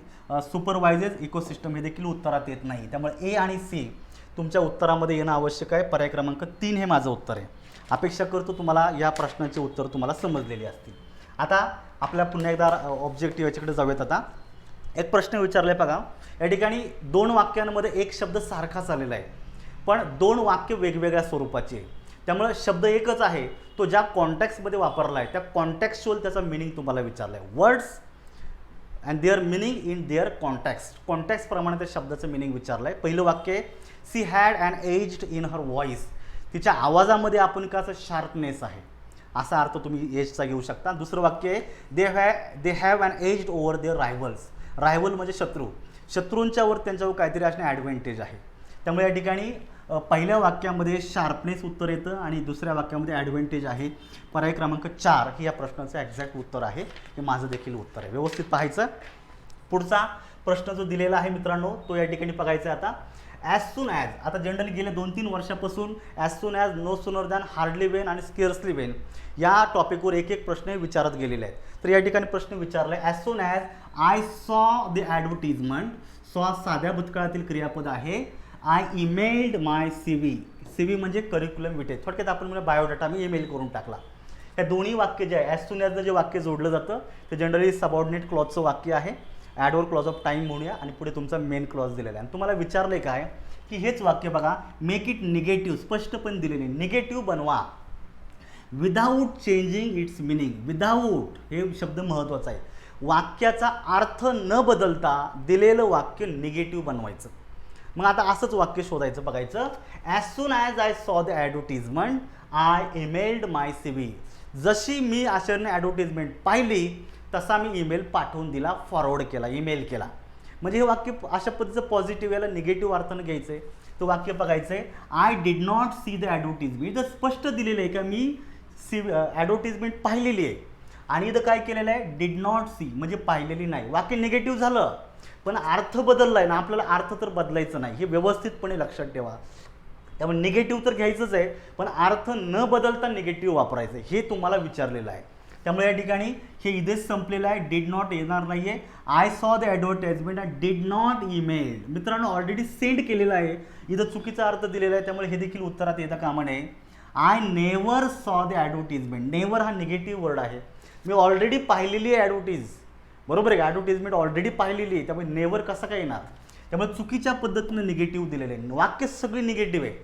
सुपरवायझर्स इकोसिस्टम हे देखील उत्तरात येत नाही. त्यामुळे ए आणि सी तुमच्या उत्तरामध्ये येणं आवश्यक आहे. पर्याय क्रमांक 3 हे माझं उत्तर आहे. अपेक्षा करतो तुम्हाला या प्रश्नाचे उत्तर तुम्हाला समजलेली असतील. आता आपल्या पुन्हा एकदा ऑब्जेक्टिव्ह याच्याकडे जाऊयात. आता एक प्रश्न विचारला बघा, या ठिकाणी 2 वाक्यांमध्ये एक शब्द सारखाच आलेला आहे, पण 2 वाक्य वेगवेगळ्या स्वरूपाची आहे. त्यामुळे शब्द एकच आहे, तो ज्या कॉन्टॅक्समध्ये वापरला आहे त्या कॉन्टॅक्च्युअल त्याचा मिनिंग तुम्हाला विचारला आहे. Words and their meaning in their कॉन्टॅक्सप्रमाणे त्या शब्दाचं मिनिंग विचारलं आहे. पहिलं वाक्य आहे, she had and edged in her voice. तिच्या आवाजामध्ये आपण का असं शार्पनेस आहे, असा अर्थ तुम्ही एजचा घेऊ शकता. दुसरं वाक्य आहे, they have and edged over their rivals. Rival म्हणजे शत्रूंच्यावर त्यांच्यावर काहीतरी असणे ॲडव्हान्टेज आहे. त्यामुळे या ठिकाणी पहिल्या वाक्यामध्ये शार्पनेस उत्तर येतं आणि दुसऱ्या वाक्यामध्ये ॲडव्हान्टेज आहे. पर्याय क्रमांक 4 हे या प्रश्नाचं एक्झॅक्ट उत्तर आहे. हे माझं देखील उत्तर आहे. व्यवस्थित पाहायचं. पुढचा प्रश्न जो दिलेला आहे मित्रांनो, तो या ठिकाणी बघायचा आहे. आता ॲज सून ॲज, आता जनरली गेल्या 2-3 वर्षापासून as soon as, no sooner than, hardly when आणि स्केअर्सली वेन या टॉपिकवर एक प्रश्न विचारत गेलेले आहेत. तर या ठिकाणी प्रश्न विचारला आहे, as soon as I saw the advertisement. सॉ साध्या भूतकाळातील क्रियापद आहे. आय ईमेल्ड माय CV म्हणजे करिक्युलम विटे, थोडक्यात आपण म्हणजे बायोडाटा मी ईमेल करून टाकला. या दोन्ही वाक्य जे आहे, ॲज सून ॲजचं जे वाक्य जोडलं जातं ते जनरली सबऑर्डिनेट क्लॉजचं वाक्य आहे. ॲडवर क्लॉज ऑफ टाईम म्हणूया आणि पुढे तुमचा मेन क्लॉज दिलेला आहे. आणि तुम्हाला विचारलं काय की हेच वाक्य बघा, मेक इट निगेटिव्ह, स्पष्टपणे दिलेले निगेटिव्ह बनवा without changing its meaning. Without हे शब्द महत्त्वाचा आहे. वाक्याचा अर्थ न बदलता दिलेलं वाक्य निगेटिव्ह बनवायचं. मग आता असंच वाक्य शोधायचं, बघायचं, as soon as I saw the advertisement I emailed my CV. जशी मी आशरने ॲडव्हर्टिजमेंट पाहिली तसा मी ईमेल पाठवून दिला, फॉरवर्ड केला, ईमेल केला. म्हणजे हे वाक्य अशा पद्धतीचं पॉझिटिव्ह याला निगेटिव्ह अर्थानं घ्यायचं आहे. तो वाक्य बघायचं आहे, I did not C the advertisement. इथं स्पष्ट दिलेलं आहे का मी ॲडव्हर्टिजमेंट पाहिलेली आहे आणि इथं काय केलेलं आहे, डिड नॉट सी म्हणजे पाहिलेली नाही. वाक्य निगेटिव्ह झालं पण अर्थ बदलला आहे ना, आपल्याला अर्थ तर बदलायचं नाही, हे व्यवस्थितपणे लक्षात ठेवा. त्यामुळे निगेटिव्ह तर घ्यायचंच आहे पण अर्थ न बदलता निगेटिव्ह वापरायचं, हे तुम्हाला विचारलेलं आहे. त्यामुळे या ठिकाणी हे इथेच संपलेलं आहे, डिड नॉट येणार नाही आहे. I saw the advertisement and did not email. मित्रांनो ऑलरेडी सेंड केलेलं आहे, इथं चुकीचा अर्थ दिलेला आहे, त्यामुळे हे देखील उत्तरात येता कामा नये. आय नेवर सॉ द ॲडव्हर्टिजमेंट. नेवर हा निगेटिव्ह वर्ड आहे, मी ऑलरेडी पाहिलेली आहे ॲडव्हर्टीज, बरोबर आहे का, ॲडव्हर्टिजमेंट ऑलरेडी पाहिलेली आहे, त्यामुळे नेवर कसं काय येणार. त्यामुळे चुकीच्या पद्धतीनं निगेटिव्ह दिलेलं आहे. वाक्य सगळी निगेटिव्ह आहे,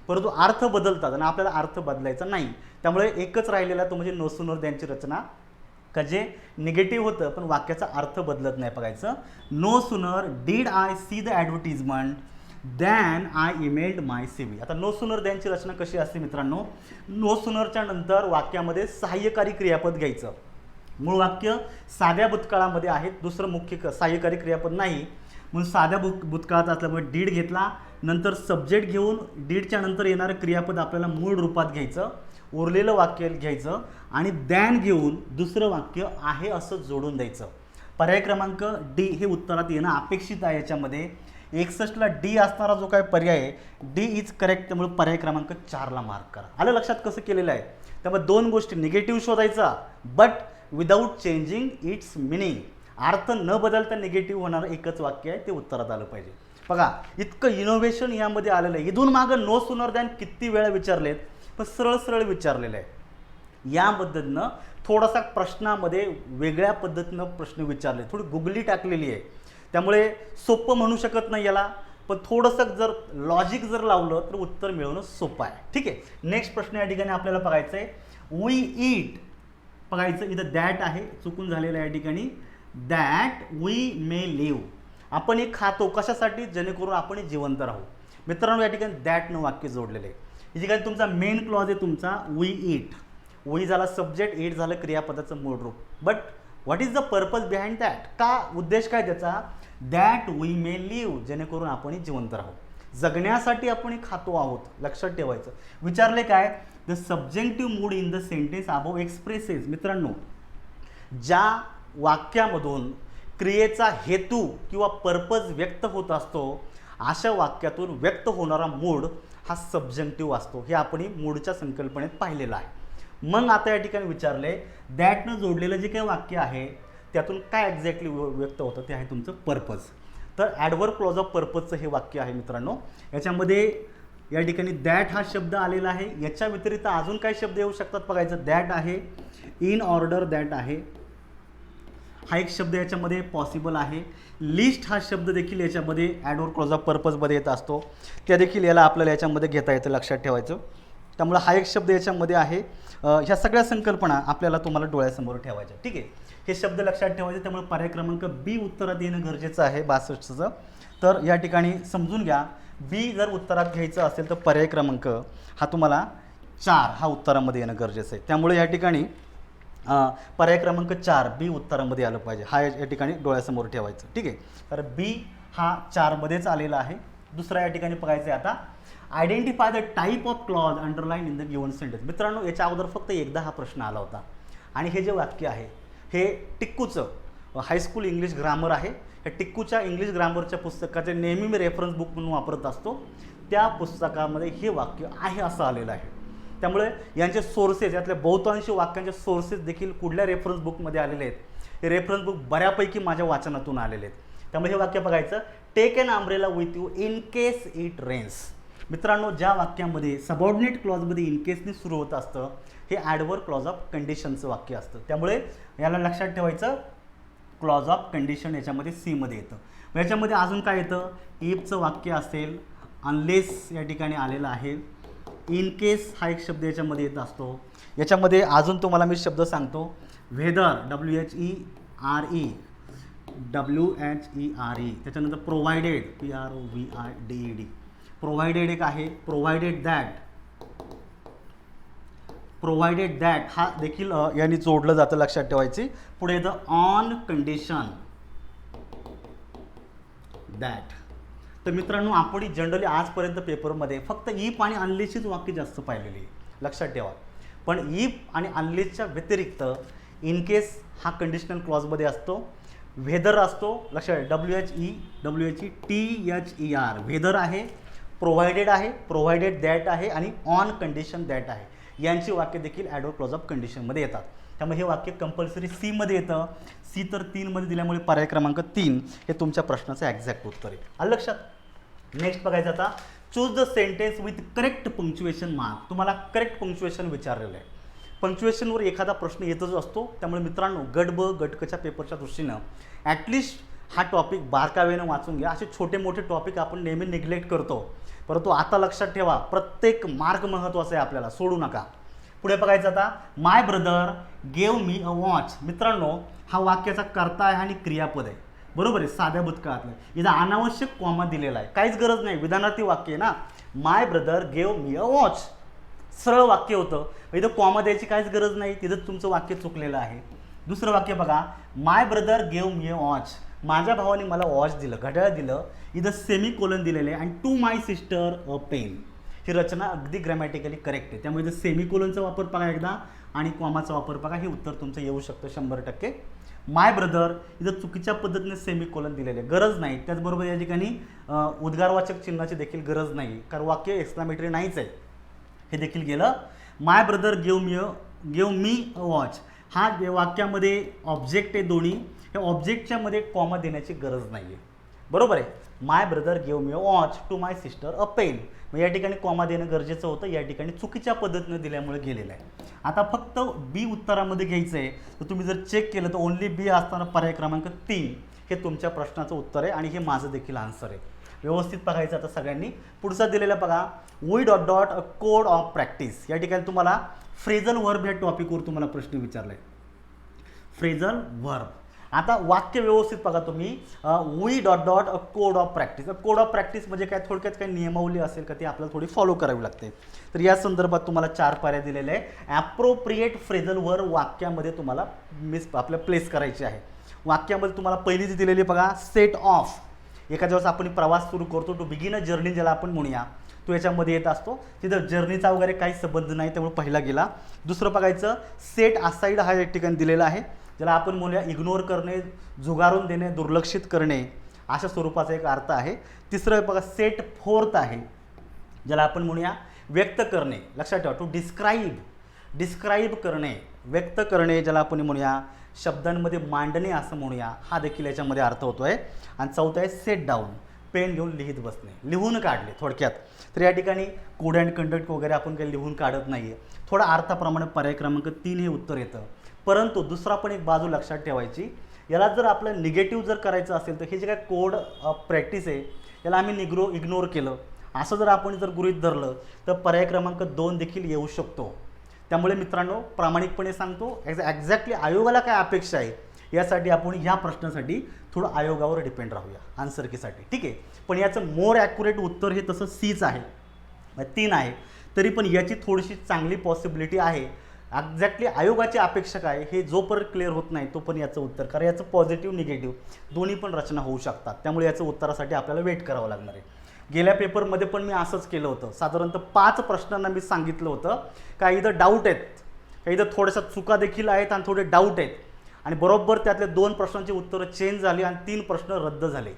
परंतु अर्थ बदलतात आणि आपल्याला अर्थ बदलायचा नाही. त्यामुळे एकच राहिलेला तो म्हणजे नो सूनर दॅनची रचना, का जे निगेटिव्ह होतं पण वाक्याचा अर्थ बदलत नाही. बघायचं, no sooner did I see the advertisement than I emailed my CV. आता नो सूनर दॅनची रचना कशी असते मित्रांनो, नो सूनरच्या नंतर वाक्यामध्ये सहाय्यकारी क्रियापद घ्यायचं. मूळ वाक्य साध्या भूतकाळामध्ये आहे, दुसरं मुख्य सहाय्यकारी क्रियापद नाही, म्हणून साध्या भूतकाळात असल्यामुळे डीड घेतला, नंतर सब्जेक्ट घेऊन डीडच्या नंतर येणारं क्रियापद आपल्याला मूळ रूपात घ्यायचं, उरलेलं वाक्य घ्यायचं आणि दॅन घेऊन दुसरं वाक्य आहे असं जोडून द्यायचं. पर्याय क्रमांक डी हे उत्तरात येणं अपेक्षित आहे. याच्यामध्ये 61ला डी असणारा जो काय पर्याय आहे, डी इज करेक्ट, त्यामुळे पर्याय क्रमांक 4ला मार्क करा. आलं लक्षात कसं केलेलं आहे. त्यामुळे दोन गोष्टी, निगेटिव्ह शोधायचा but without changing its meaning, अर्थ न बदलता निगेटिव्ह होणारं एकच वाक्य आहे, ते उत्तरात आलं पाहिजे. बघा इतकं इनोव्हेशन यामध्ये आलेलं आहे. इथून मागं नो सूनर दॅन किती वेळा विचारलेत, पण सरळ सरळ विचारलेलं आहे. या पद्धतीनं थोडासा प्रश्नामध्ये वेगळ्या पद्धतीनं प्रश्न विचारले, थोडी गुगली टाकलेली आहे, त्यामुळे सोपं म्हणू शकत नाही याला, पण थोडंसं जर लॉजिक जर लावलं तर उत्तर मिळवणं सोपं आहे. ठीक आहे, नेक्स्ट प्रश्न या ठिकाणी आपल्याला बघायचं आहे. वी ईट, बघायचं इथं दॅट आहे, चुकून झालेलं आहे या ठिकाणी, दॅट वी मे लिव्ह. आपण हे खातो कशासाठी, जेणेकरून आपण जिवंत राहू. मित्रांनो या ठिकाणी दॅटनं वाक्य जोडलेलं आहे. या ठिकाणी तुमचा मेन क्लॉज आहे तुमचा वी ईट, वी झाला सब्जेक्ट, ईट झालं क्रियापदाचं मूळ रूप. But what is the purpose behind that, का उद्देश काय त्याचा, दॅट वी मे लिव्ह, जेणेकरून आपण जिवंत राहू, जगण्यासाठी आपण खातो आहोत, लक्षात ठेवायचं. विचारले काय, the subjective mood in the sentence above expresses. मित्रांनो ज्या वाक्यामधून क्रियेचा हेतू किंवा पर्पज व्यक्त होत असतो, अशा वाक्यातून व्यक्त होणारा मूड हा सब्जेक्टिव्ह असतो. हे आपण मूडच्या संकल्पनेत पाहिलेलं आहे. मग आता या ठिकाणी विचारले, दॅटनं जोडलेलं जे काही वाक्य आहे त्यातून काय एक्झॅक्टली व्यक्त होतं, ते आहे तुमचं पर्पज. तर ॲडव्हर्ब क्लॉज ऑफ पर्पजचं हे वाक्य आहे मित्रांनो. याच्यामध्ये या ठिकाणी दॅट हा शब्द आलेला आहे, याच्या व्यतिरिक्त अजून काय शब्द येऊ शकतात बघायचं. दॅट आहे, इन ऑर्डर दॅट आहे, हा एक शब्द याच्यामध्ये पॉसिबल आहे. लिस्ट हा शब्द देखील याच्यामध्ये ॲडव्हर्ब क्लॉज ऑफ पर्पजमध्ये येत असतो, त्या देखील याला आपल्याला याच्यामध्ये घेता येतं, लक्षात ठेवायचं. त्यामुळे हा एक शब्द याच्यामध्ये आहे. ह्या सगळ्या संकल्पना आपल्याला तुम्हाला डोळ्यासमोर ठेवायच्या. ठीक आहे, हे शब्द लक्षात ठेवायचे, त्यामुळे पर्याय क्रमांक बी उत्तरात येणं गरजेचं आहे 62चं. तर या ठिकाणी समजून घ्या, बी जर उत्तरात घ्यायचं असेल तर पर्याय क्रमांक हा तुम्हाला 4 हा उत्तरामध्ये येणं गरजेचं आहे. त्यामुळे या ठिकाणी पर्याय क्रमांक 4 बी उत्तरामध्ये आलं पाहिजे, हा या ठिकाणी डोळ्यासमोर ठेवायचं. ठीक आहे, तर बी हा 4मध्येच आलेला आहे. दुसरा या ठिकाणी बघायचं आहे आता, identify the type of clause underline in the given sentence. मित्रांनो याच्या अगोदर फक्त एकदा हा प्रश्न आला होता आणि हे जे वाक्य आहे हे टिक्कूचं हायस्कूल इंग्लिश ग्रामर आहे. या टिक्कूच्या इंग्लिश ग्रामरच्या पुस्तकाचे नेहमी मी रेफरन्स बुक म्हणून वापरत असतो, त्या पुस्तकामध्ये हे वाक्य आहे असं आलेलं आहे. त्यामुळे यांचे सोर्सेस, यातल्या बहुतांशी वाक्यांचे सोर्सेस देखील कुठल्या रेफरन्स बुकमध्ये आलेले आहेत. हे रेफरन्स बुक बऱ्यापैकी माझ्या वाचनातून आलेले आहेत. त्यामुळे हे वाक्य बघायचं, take an umbrella with you in case it rains. मित्रांनो ज्या वाक्यामध्ये सबऑर्डिनेट क्लॉजमध्ये इन केसने सुरू होत असतं, हे ॲडव्हर्ब क्लॉज ऑफ कंडिशनचं वाक्य असतं. त्यामुळे याला लक्षात ठेवायचं, क्लॉज ऑफ कंडिशन याच्यामध्ये सीमध्ये येतं. याच्यामध्ये अजून काय येतं, इफचं वाक्य असेल, अनलेस या ठिकाणी आलेलं आहे, इन केस हा एक शब्द याच्यामध्ये येत असतो. याच्यामध्ये अजून तुम्हाला मी शब्द सांगतो, व्हेदर, WHERE, त्याच्यानंतर प्रोव्हाइडेड, PROVIDED, प्रोव्हाइडेड एक आहे, प्रोव्हाइडेड दॅट हा देखील यांनी जोडलं जातं, लक्षात ठेवायचे. पुढे येतं ऑन कंडिशन दॅट. तर मित्रांनो आपण जनरली आजपर्यंत पेपरमध्ये फक्त इफ आणि अनलेसचीच वाक्य जास्त पाहिलेली आहे, लक्षात ठेवा. पण इफ आणि अनलेसच्या व्यतिरिक्त इन केस हा कंडिशनल क्लॉजमध्ये असतो, व्हेदर असतो, लक्षात WHETHER व्हेदर आहे, प्रोव्हाइडेड आहे, प्रोव्हाइडेड दॅट आहे आणि ऑन कंडिशन दॅट आहे. यांची वाक्य देखील ॲडवर्ब क्लॉज ऑफ कंडिशनमध्ये येतात. त्यामुळे हे वाक्य कंपल्सरी सी मध्ये येतं. सी तर 3 मध्ये दिल्यामुळे पर्याय क्रमांक 3 हे तुमच्या प्रश्नाचं एक्झॅक्ट उत्तर आहे. आलं लक्षात. नेक्स्ट बघायचं आता, choose the sentence with correct punctuation mark. तुम्हाला करेक्ट पंक्च्युएशन विचारलेलं आहे. पंक्च्युएशनवर एखादा प्रश्न येतच असतो. त्यामुळे मित्रांनो, गट ब गट कच्या पेपरच्या दृष्टीनं ॲटलिस्ट हा टॉपिक बारकावेनं वाचून घ्या. असे छोटे मोठे टॉपिक आपण नेहमी निग्लेक्ट करतो, परंतु आता लक्षात ठेवा, प्रत्येक मार्क महत्त्वाचा आहे आपल्याला, सोडू नका. पुढे बघायचं आता, my brother gave me a watch. मित्रांनो, हा वाक्याचा कर्ता आहे आणि क्रियापद आहे, बरोबर आहे, साध्या भूतकाळातलं. इथं अनावश्यक कॉमा दिलेला आहे, काहीच गरज नाही, विधानार्थी वाक्य आहे ना. My brother gave me a watch, सरळ वाक्य होतं, इथं कॉमा द्यायची काहीच गरज नाही, तिथं तुमचं वाक्य चुकलेलं आहे. दुसरं वाक्य बघा, my brother gave me a watch. माझ्या भावाने मला वॉच दिलं, घड्याळ दिलं. इथं सेमीकोलन दिलेलं आहे आणि to my sister a pen. ही रचना अगदी ग्रॅमॅटिकली करेक्ट आहे. त्यामुळे इथं सेमीकोलनचा वापर बघा एकदा आणि कॉमाचा वापर बघा, हे उत्तर तुमचं येऊ शकतं 100%. माय ब्रदर इथं चुकीच्या पद्धतीने सेमीकोलन दिलेले, गरज नाही. त्याचबरोबर या ठिकाणी उद्गारवाचक चिन्हाची देखील गरज नाही, कारण वाक्य एक्सक्लामेटरी नाहीच आहे, हे देखील गेलं. My brother gave me a watch, हा वाक्यामध्ये ऑब्जेक्ट आहे दोन्ही, या ऑब्जेक्टच्या मध्ये कॉमा देण्याची गरज नाही आहे, बरोबर आहे. My brother gave me a watch to my sister a pen. मग या ठिकाणी कॉमा देणं गरजेचं होतं, या ठिकाणी चुकीच्या पद्धतीने दिल्यामुळे गेलेलं आहे. आता फक्त बी उत्तरामध्ये घ्यायचं आहे, तर तुम्ही जर चेक केलं तर ओनली बी असताना पर्याय क्रमांक 3 हे तुमच्या प्रश्नाचं उत्तर आहे आणि हे माझं देखील आन्सर आहे. व्यवस्थित बघायचं आता सगळ्यांनी. पुढचा दिलेला बघा, V dot dot a code of practice. या ठिकाणी तुम्हाला फ्रेझल वर्ब या टॉपिकवर तुम्हाला प्रश्न विचारला आहे, फ्रेझल वर्ब. आता वाक्य व्यवस्थित बघा तुम्ही, V dot dot a code of practice. Code of practice म्हणजे काय, थोडक्यात काही नियमावली असेल का ती आपल्याला थोडी फॉलो करावी लागते. तर या संदर्भात तुम्हाला 4 पर्याय दिलेले आहे. ॲप्रोप्रिएट फ्रेझल वर्ब वाक्यामध्ये तुम्हाला आपल्या प्लेस करायची आहे. वाक्यामध्ये तुम्हाला पहिली जी दिलेली बघा, सेट ऑफ. एखाद्या वेळेस आपण प्रवास सुरू करतो, टू बिगिन अ जर्नी ज्याला आपण म्हणूया, तो याच्यामध्ये येत असतो. तिथं जर्नीचा वगैरे काही संबंध नाही, त्यामुळे पहिला गेला. दुसरं बघायचं, सेट असाइड हा एक ठिकाणी दिलेला आहे, ज्याला आपण म्हणूया इग्नोर करणे, झुगारून देणे, दुर्लक्षित करणे, अशा स्वरूपाचा एक अर्थ आहे. तिसरं बघा, सेट फोर्थ आहे, ज्याला आपण म्हणूया व्यक्त करणे. लक्षात ठेवा, टू डिस्क्राईब करणे, व्यक्त करणे, ज्याला आपण म्हणूया शब्दांमध्ये मांडणे असं म्हणूया, हा देखील याच्यामध्ये अर्थ होतो आहे. आणि चौथा आहे सेट डाऊन, पेन घेऊन लिहित बसणे, लिहून काढले थोडक्यात. तर या ठिकाणी कोड अँड कंडक्ट वगैरे आपण काही लिहून काढत नाही आहे, थोडा अर्थाप्रमाणे पर्याय क्रमांक 3 हे उत्तर येतं. परंतु दुसरा पण एक बाजू लक्षात ठेवायची, याला जर आपलं निगेटिव्ह जर करायचं असेल तर हे जे काय कोड प्रॅक्टिस आहे याला आम्ही इग्नोर केलं असं जर आपण जर गृहीत धरलं तर पर्याय क्रमांक 2 देखील येऊ शकतो. त्यामुळे मित्रांनो, प्रामाणिकपणे सांगतो, एक्झॅक्टली आयोगाला काय अपेक्षा आहे यासाठी आपण ह्या प्रश्नासाठी थोडं आयोगावर डिपेंड राहूया आन्सर कीसाठी, ठीक आहे. पण याचं मोर ॲक्युरेट उत्तर हे तसं सीच आहे, 3 आहे. तरी पण याची थोडीशी चांगली पॉसिबिलिटी आहे. एक्झॅक्टली आयोगाची अपेक्षा काय हे जोपर्यंत क्लिअर होत नाही तोपर्यंत याचं उत्तर, कारण याचं पॉझिटिव्ह निगेटिव्ह दोन्ही पण रचना होऊ शकतात. त्यामुळे याचं उत्तरासाठी आपल्याला वेट करावं लागणार आहे. गेल्या पेपरमध्ये पण मी असंच केलं होतं. साधारणतः 5 प्रश्नांना मी सांगितलं होतं का इथं डाऊट आहेत, का इथं थोड्याशा चुका देखील आहेत आणि थोडे डाऊट आहेत, आणि बरोबर त्यातल्या 2 प्रश्नांची उत्तरं चेंज झाली आणि 3 प्रश्न रद्द झाले.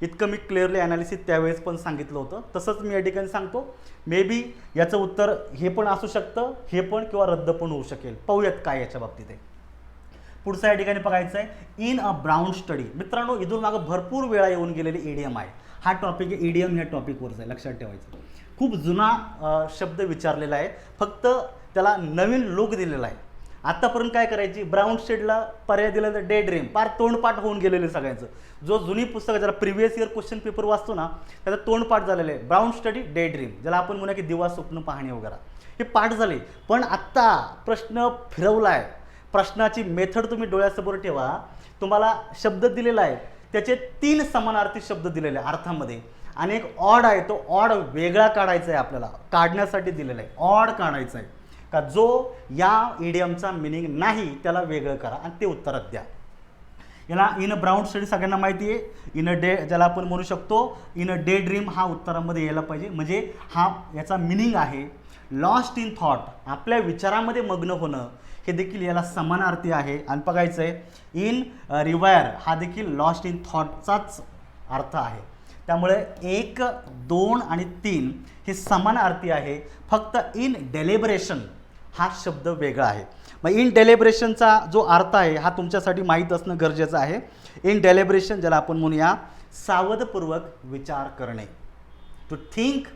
इतकं मी क्लिअरली ॲनालिसिस त्यावेळेस पण सांगितलं होतं. तसंच मी या ठिकाणी सांगतो, मे बी याचं उत्तर हे पण असू शकतं, हे पण, किंवा रद्द पण होऊ शकेल. पाहूयात काय याच्या बाबतीत आहे. पुढचं या ठिकाणी बघायचं आहे, इन अ ब्राऊन स्टडी. मित्रांनो, इथून मागं भरपूर वेळा येऊन गेलेली ईडीएम आहे. हा टॉपिक आहे, ईडीएम ह्या टॉपिकवरच आहे, लक्षात ठेवायचं. खूप जुना शब्द विचारलेला आहे, फक्त त्याला नवीन लुक दिलेला आहे. आत्तापर्यंत काय करायची, ब्राऊन स्टेडला पर्याय दिला तर डे ड्रीम, फार तोंडपाठ होऊन गेलेलं सगळ्यांचं. जो जुनी पुस्तकं ज्याला प्रिव्हियस इयर क्वेश्चन पेपर वाचतो ना, त्याचा तोंडपाठ झालेलं आहे. ब्राऊन स्टडी, डे ड्रीम, ज्याला आपण म्हणूया की दिवा स्वप्न पाहणे वगैरे, हे पाठ झाले. पण आत्ता प्रश्न फिरवला आहे. प्रश्नाची मेथड तुम्ही डोळ्यासमोर ठेवा. तुम्हाला शब्द दिलेला आहे, त्याचे 3 समानार्थी शब्द दिलेले अर्थामध्ये, आणि एक ऑड आहे, तो ऑड वेगळा काढायचा आहे. आपल्याला काढण्यासाठी दिलेला आहे, ऑड काढायचा आहे का जो या इडियमचा मिनिंग नाही त्याला वेगळं करा आणि ते उत्तरात द्या. याला इन अ ब्राऊन स्टडी सगळ्यांना माहिती आहे. इन अ डे, ज्याला आपण म्हणू शकतो इन अ डे ड्रीम, हा उत्तरामध्ये यायला पाहिजे. म्हणजे हा याचा मिनिंग आहे लॉस्ट इन थॉट, आपल्या विचारामध्ये मग्न होणं, हे देखील याला समानार्थी आहे. आणि बघायचं आहे इन रिवायर, हा देखील लॉस्ट इन थॉटचाच अर्थ आहे. त्यामुळे 1, 2 आणि 3 हे समानार्थी आहे. फक्त इन डेलिबरेशन हा शब्द वेगळा आहे. मग इन डेलिब्रेशनचा जो अर्थ आहे हा तुमच्यासाठी माहीत असणं गरजेचं आहे. इन डेलिब्रेशन ज्याला आपण म्हणूया सावधपूर्वक विचार करणे, टू थिंक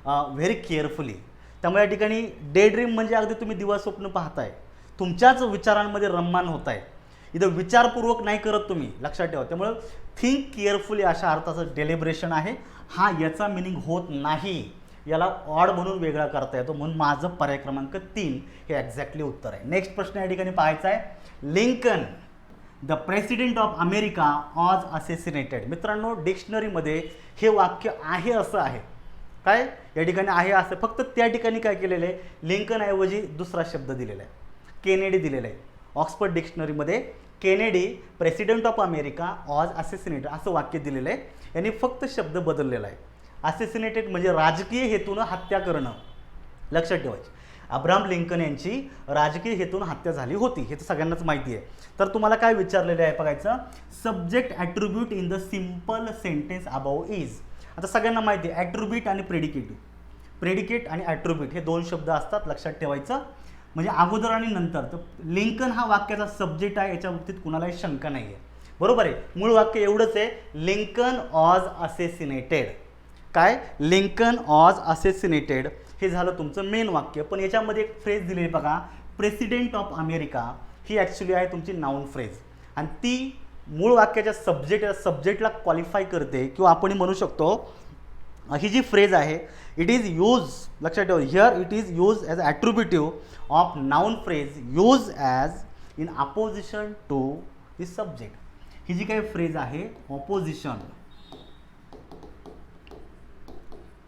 व्हेरी केअरफुली. त्यामुळे या ठिकाणी डे ड्रीम म्हणजे अगदी तुम्ही दिवास्वप्न पाहताय, तुमच्याच विचारांमध्ये रममान होत आहे. इथं विचारपूर्वक नाही करत तुम्ही, लक्षात ठेवा. त्यामुळं थिंक केअरफुली अशा अर्थाचं डेलिब्रेशन आहे. हा याचा मिनिंग होत नाही, याला ऑड म्हणून वेगळा करता येतो. म्हणून माझं पर्याय क्रमांक 3 हे एक्झॅक्टली उत्तर आहे. नेक्स्ट प्रश्न या ठिकाणी पाहायचा आहे. Lincoln the president of America was assassinated. मित्रांनो, डिक्शनरीमध्ये हे वाक्य आहे असं आहे. काय या ठिकाणी आहे असं, फक्त त्या ठिकाणी काय केलेलं आहे, लिंकन ऐवजी दुसरा शब्द दिलेला आहे, केनेडी दिलेला आहे. ऑक्सफर्ड डिक्शनरीमध्ये Kennedy president of America was assassinated असं वाक्य दिलेलं आहे. यांनी फक्त शब्द बदललेला आहे. असेसिनेटेड म्हणजे राजकीय हेतूनं हत्या करणं, लक्षात ठेवायची. अब्राहम लिंकन यांची राजकीय हेतून हत्या झाली होती, हे तर सगळ्यांनाच माहिती आहे. तर तुम्हाला काय विचारलेलं आहे बघायचं, subject attribute in the simple sentence above is. आता सगळ्यांना माहिती आहे ॲट्रिब्यूट आणि प्रेडिकेटिव्ह, प्रेडिकेट आणि ॲट्रिब्यूट हे दोन शब्द असतात, लक्षात ठेवायचं. म्हणजे अगोदर आणि नंतर. तर लिंकन हा वाक्याचा सब्जेक्ट आहे, याच्या बाबतीत कुणालाही शंका नाही आहे, बरोबर आहे. मूळ वाक्य एवढंच आहे, लिंकन वॉज असेसिनेटेड. काय, लिंकन वॉज असेसिनेटेड हे झालं तुमचं मेन वाक्य. पण याच्यामध्ये एक फ्रेज दिली आहे बघा, president of America, he actually आहे तुमची नाऊन फ्रेज आणि ती मूळ वाक्याच्या सब्जेक्टला क्वालिफाय करते, किंवा आपण म्हणू शकतो ही जी फ्रेज आहे इट इज यूज, लक्षात ठेवा, here it is use as attributive of noun phrase use as in apposition to the subject. ही जी काही फ्रेज आहे ऑपोजिशन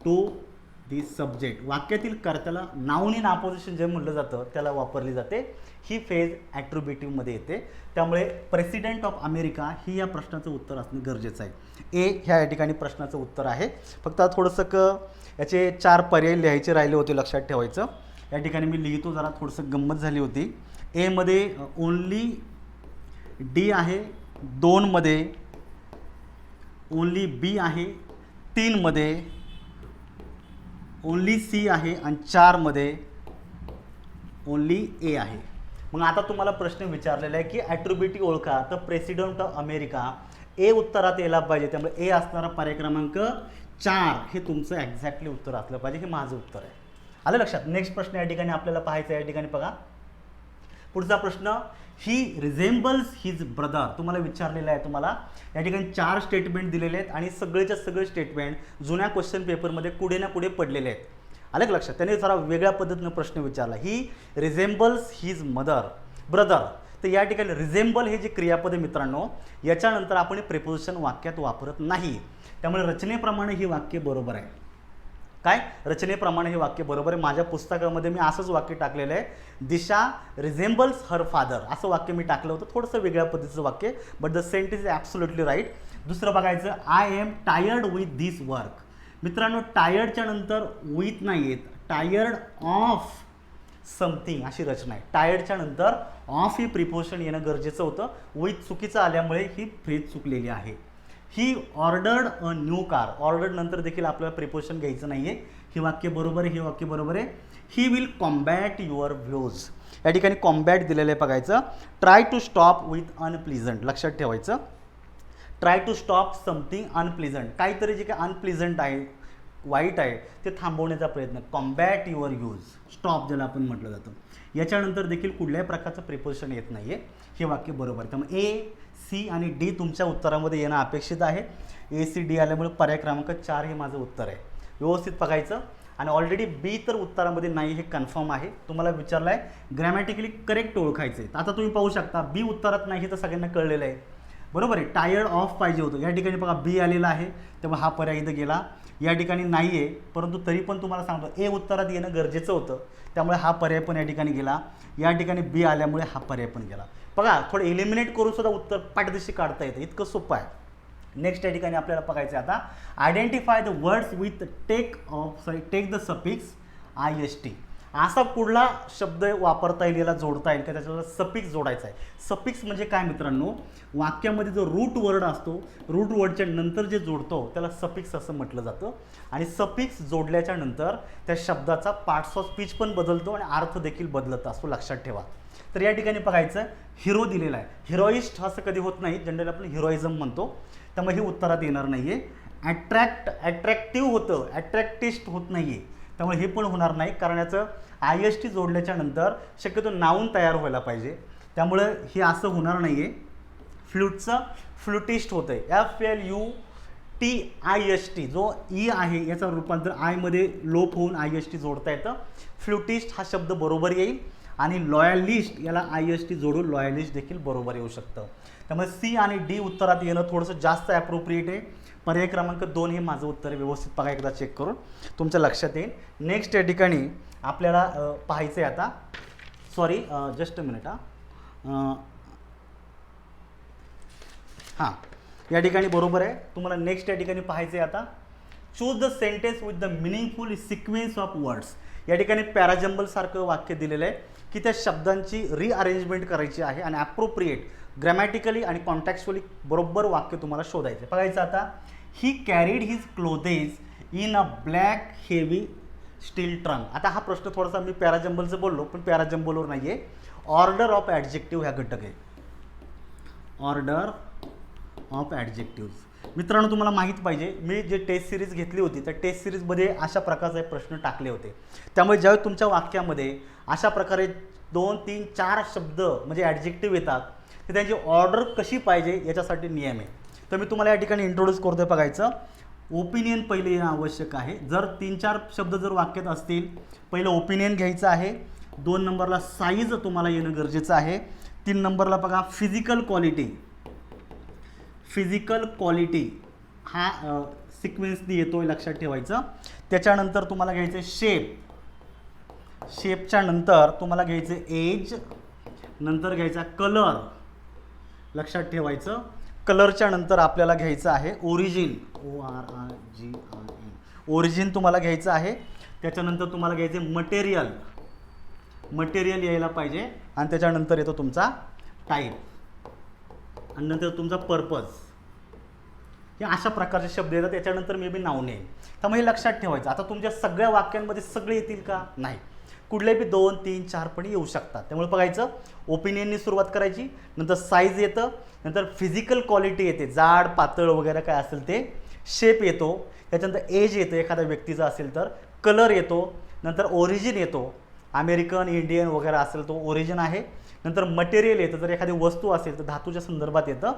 टू दी सब्जेक्ट, वाक्यातील कर्त्याला नाऊन इन अपोजिशन जे म्हटलं जातं त्याला वापरली जाते. ही फेज ॲट्रिब्युटिव्हमध्ये येते. त्यामुळे प्रेसिडेंट ऑफ अमेरिका ही या प्रश्नाचं उत्तर असणं गरजेचं आहे. ए ह्या या ठिकाणी प्रश्नाचं उत्तर आहे. फक्त थोडंसं याचे 4 पर्याय लिहायचे राहिले होते, लक्षात ठेवायचं. या ठिकाणी मी लिहितो, जरा थोडंसं गंमत झाली होती. एमध्ये ओनली डी आहे, 2मध्ये ओनली बी आहे, 3मध्ये ओनली सी आहे आणि 4मध्ये ओनली ए आहे. मग आता तुम्हाला प्रश्न विचारलेला आहे की ॲट्रिब्युटिव्ह ओळखा, तर प्रेसिडेंट ऑफ अमेरिका ए उत्तरात यायला पाहिजे. त्यामुळे ए असणारा पर्याय क्रमांक 4 हे तुमचं एक्झॅक्टली उत्तर असलं पाहिजे. हे माझं उत्तर आहे. आलं लक्षात. नेक्स्ट प्रश्न या ठिकाणी आपल्याला पाहायचा आहे. या ठिकाणी बघा पुढचा प्रश्न, ही रिझेम्बल्स हिज ब्रदर. तुम्हाला विचारलेलं आहे. तुम्हाला या ठिकाणी 4 स्टेटमेंट दिलेले आहेत आणि सगळेच्या सगळे स्टेटमेंट जुन्या क्वेश्चन पेपरमध्ये पुढे ना पुढे पडलेले आहेत. आलं का लक्षात. त्याने जरा वेगळ्या पद्धतीनं प्रश्न विचारला, ही रिझेम्बल्स हिज ब्रदर. तर या ठिकाणी रिझेम्बल हे जे क्रियापद आहे मित्रांनो, याच्यानंतर आपण प्रिपोजिशन वाक्यात वापरत नाही. त्यामुळे रचनेप्रमाणे ही वाक्य बरोबर आहे. काय, रचनेप्रमाणे हे वाक्य बरोबर आहे. माझ्या पुस्तकामध्ये मी असंच वाक्य टाकलेलं आहे, दिशा रिझेम्बल्स हर फादर असं वाक्य मी टाकलं होतं. थोडंसं वेगळ्या पद्धतीचं वाक्य, but the sentence is absolutely right. दुसरं बघायचं, I am tired with this work. मित्रांनो, टायर्डच्या नंतर विथ नाही येत, टायर्ड ऑफ समथिंग अशी रचना आहे. टायर्डच्या नंतर ऑफ ही प्रिपोजिशन येणं गरजेचं होतं. विथ चुकीचं आल्यामुळे ही फ्रेज चुकलेली आहे. He ordered a new car. Ordered नंतर देखील आपल्याला प्रिपोजिशन घ्यायचं नाही आहे. हे वाक्य बरोबर आहे, हे वाक्य बरोबर आहे. He will combat your views. या ठिकाणी कॉम्बॅट दिलेलं आहे बघायचं. ट्राय टू स्टॉप विथ अनप्लिझंट, लक्षात ठेवायचं. ट्राय टू स्टॉप समथिंग अनप्लिझंट, काहीतरी जे काही अनप्लिझंट आहे, वाईट आहे, ते थांबवण्याचा प्रयत्न. कॉम्बॅट युअर यूज, स्टॉप ज्याला आपण म्हटलं जातं. याच्यानंतर देखील कुठल्याही प्रकारचं प्रिपोजिशन येत नाही आहे. हे वाक्य बरोबर आहे. त्यामुळे ए, सी आणि डी तुमच्या उत्तरामध्ये येणं अपेक्षित आहे. ए, सी, डी आल्यामुळे पर्याय क्रमांक 4 हे माझं उत्तर आहे. व्यवस्थित बघायचं. आणि ऑलरेडी बी तर उत्तरामध्ये नाही हे कन्फर्म आहे. तुम्हाला विचारलं आहे ग्रॅमॅटिकली करेक्ट ओळखायचं आहे. आता तुम्ही पाहू शकता बी उत्तरात नाही हे तर सगळ्यांना कळलेलं आहे, बरोबर आहे. टायर्ड ऑफ पाहिजे होतं, या ठिकाणी बघा बी आलेला आहे, तेव्हा हा पर्याय इथं गेला. या ठिकाणी नाही आहे, परंतु तरी पण तुम्हाला सांगतो ए उत्तरात येणं गरजेचं होतं, त्यामुळे हा पर्याय पण या ठिकाणी गेला. या ठिकाणी बी आल्यामुळे हा पर्याय पण गेला. बघा थोडं एलिमिनेट करून सुद्धा उत्तर पाठदिशी काढता येतं, इतकं सोपं आहे. नेक्स्ट या ठिकाणी आपल्याला बघायचं आहे आता, identify the words with take the suffix IST. असा कुठला शब्द वापरता येईल, याला जोडता येईल का, त्याच्याला सफिक्स जोडायचा आहे. सफिक्स म्हणजे काय मित्रांनो, वाक्यामध्ये जो रूट वर्ड असतो, रूट वर्डच्या नंतर जे जोडतो त्याला सफिक्स असं म्हटलं जातं. आणि सफिक्स जोडल्याच्या नंतर त्या शब्दाचा पार्ट्स ऑफ स्पीच पण बदलतो आणि अर्थ देखील बदलत असतो, लक्षात ठेवा. तर या ठिकाणी बघायचं हिरो दिलेला आहे. हिरोइस्ट असं कधी होत नाही, जनरली आपण हिरोइझम म्हणतो, त्यामुळे हे उत्तरात येणार नाही आहे. ॲट्रॅक्टिव्ह होतं, ॲट्रॅक्टिस्ट होत नाही आहे, त्यामुळे हे पण होणार नाही, कारण याचं IST जोडल्याच्या नंतर शक्यतो नाऊन तयार व्हायला पाहिजे, त्यामुळे हे असं होणार नाही आहे. फ्लूटचं फ्लुटिस्ट होतं आहे, FLUTIST, जो ई आहे याचं रूपांतर आयमध्ये लोप होऊन IST जोडता येतं. फ्लुटिस्ट हा शब्द बरोबर येईल. आणि लॉयलिस्ट याला IST जोडून लॉयलिस्ट देखील बरोबर येऊ शकतं. त्यामुळे C आणि D उत्तरात येणं थोडंसं जास्त ॲप्रोप्रिएट आहे. पर्याय क्रमांक 2 हे माझं उत्तर आहे. व्यवस्थित बघा, एकदा चेक करून तुमच्या लक्षात येईल. नेक्स्ट या ठिकाणी आपल्याला पाहायचं आहे आता, सॉरी जस्ट अ मिनिट हां या ठिकाणी बरोबर आहे. तुम्हाला नेक्स्ट या ठिकाणी पाहायचं आहे आता, choose the sentence with the meaningful sequence of words. या ठिकाणी पॅराजंबल सारखं वाक्य दिलेलं आहे की त्या शब्दांची रिअरेंजमेंट करायची आहे आणि ॲप्रोप्रिएट ग्रॅमॅटिकली आणि कॉन्टॅक्च्युअली बरोबर वाक्य तुम्हाला शोधायचं. बघायचं आता, he carried his clothes in a black heavy steel trunk. आता हा प्रश्न थोडासा मी पॅराजंबलचं बोललो, पण पॅराजंबलवर नाही आहे. ऑर्डर ऑफ ॲडजेक्टिव्ह ह्या घटक आहे. ऑर्डर ऑफ ॲडजेक्टिव्ह मित्रांनो, तुम्हाला माहीत पाहिजे, मी जे टेस्ट सिरीज घेतली होती त्या टेस्ट सिरीजमध्ये अशा प्रकारचे प्रश्न टाकले होते. त्यामुळे ज्यावेळी तुमच्या वाक्यामध्ये अशा प्रकारे 2, 3, 4 शब्द म्हणजे ॲडजेक्टिव्ह येतात, तर त्यांची ऑर्डर कशी पाहिजे याच्यासाठी नियम आहे. तर मी तुम्हाला या ठिकाणी इंट्रोड्यूस करतोय. बघायचं, ओपिनियन पहिले येणं आवश्यक आहे. जर 3-4 शब्द जर वाक्यात असतील, पहिलं ओपिनियन घ्यायचं आहे. 2 नंबरला साईज तुम्हाला येणं गरजेचं आहे. 3 नंबरला बघा फिजिकल क्वालिटी. फिजिकल क्वालिटी हा सिक्वेन्सनी येतोय, लक्षात ठेवायचं. त्याच्यानंतर तुम्हाला घ्यायचं शेप. शेपच्या नंतर तुम्हाला घ्यायचं एज, नंतर घ्यायचा कलर, लक्षात ठेवायचं. कलरच्या नंतर आपल्याला घ्यायचं आहे ओरिजिन, ORIGIN, ओरिजिन तुम्हाला घ्यायचं आहे. त्याच्यानंतर तुम्हाला घ्यायचं मटेरियल, मटेरियल यायला पाहिजे. आणि त्याच्यानंतर येतो तुमचा टाईप आणि नंतर तुमचा पर्पज. हे अशा प्रकारचे शब्द येतात. त्याच्यानंतर मे बी नाऊन येईल. त्यामुळे हे लक्षात ठेवायचं. आता तुमच्या सगळ्या वाक्यांमध्ये सगळे येतील का? नाही, कुठले बी 2, 3, 4 पण येऊ शकतात. त्यामुळे बघायचं, ओपिनियननी सुरुवात करायची, नंतर साईज येतं, नंतर फिजिकल क्वालिटी येते, जाड पातळ वगैरे काय असेल ते, शेप येतो, त्याच्यानंतर एज येतं एखाद्या व्यक्तीचा असेल तर, कलर येतो, नंतर ओरिजिन येतो, अमेरिकन इंडियन वगैरे असेल तो ओरिजिन आहे, नंतर मटेरियल येतं, जर एखादी वस्तू असेल तर धातूच्या संदर्भात येतं,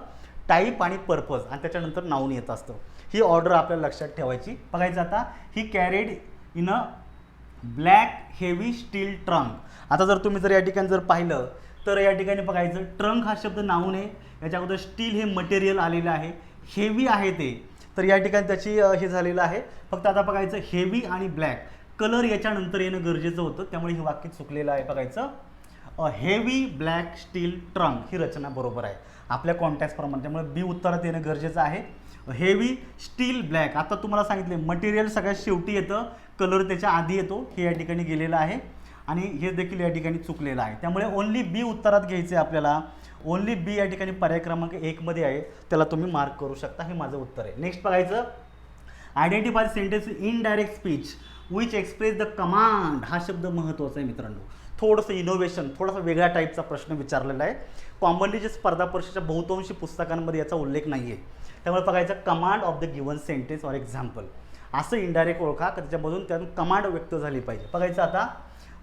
टाईप आणि पर्पज, आणि त्याच्यानंतर नाऊन येत असतं. ही ऑर्डर आपल्याला लक्षात ठेवायची. बघायचं आता, he carried in a black heavy steel trunk. आता जर तुम्ही जर या ठिकाणी जर पाहिलं तर या ठिकाणी बघायचं, ट्रंक हा शब्द नाऊन आहे, याच्या अगोदर स्टील हे मटेरियल आलेलं आहे, हेवी आहे ते, तर या ठिकाणी त्याची हे झालेलं आहे. फक्त आता बघायचं, हेवी आणि ब्लॅक कलर याच्यानंतर येणं गरजेचं होतं, त्यामुळे हे वाक्य चुकलेलं आहे. बघायचं, हेवी ब्लॅक स्टील ट्रंक ही रचना बरोबर आहे आपल्या कॉन्टॅक्टप्रमाणे, त्यामुळे बी उत्तरात येणं गरजेचं आहे. हेवी स्टील ब्लॅक, आता तुम्हाला सांगितले मटेरियल सगळ्यात शेवटी येतं, कलर त्याच्या आधी येतो, हे या ठिकाणी गेलेलं आहे आणि हे देखील या ठिकाणी चुकलेलं आहे. त्यामुळे ओन्ली बी उत्तरात घ्यायचं आहे आपल्याला. ओन्ली बी या ठिकाणी पर्याय क्रमांक 1 मध्ये आहे, त्याला तुम्ही मार्क करू शकता. हे माझं उत्तर आहे. नेक्स्ट बघायचं, identify sentence indirect speech which express the command. हा शब्द महत्त्वाचा आहे मित्रांनो. थोडंसं इनोव्हेशन, थोडासा वेगळ्या टाईपचा प्रश्न विचारलेला आहे. कॉमनली जे स्पर्धा परीक्षेच्या बहुतांशी पुस्तकांमध्ये याचा उल्लेख नाही आहे. त्यामुळे बघायचं, command of the given sentence or example असं इनडायरेक्ट ओळखा, त्याच्यामधून त्यातून कमांड व्यक्त झाली पाहिजे. बघायचं आता,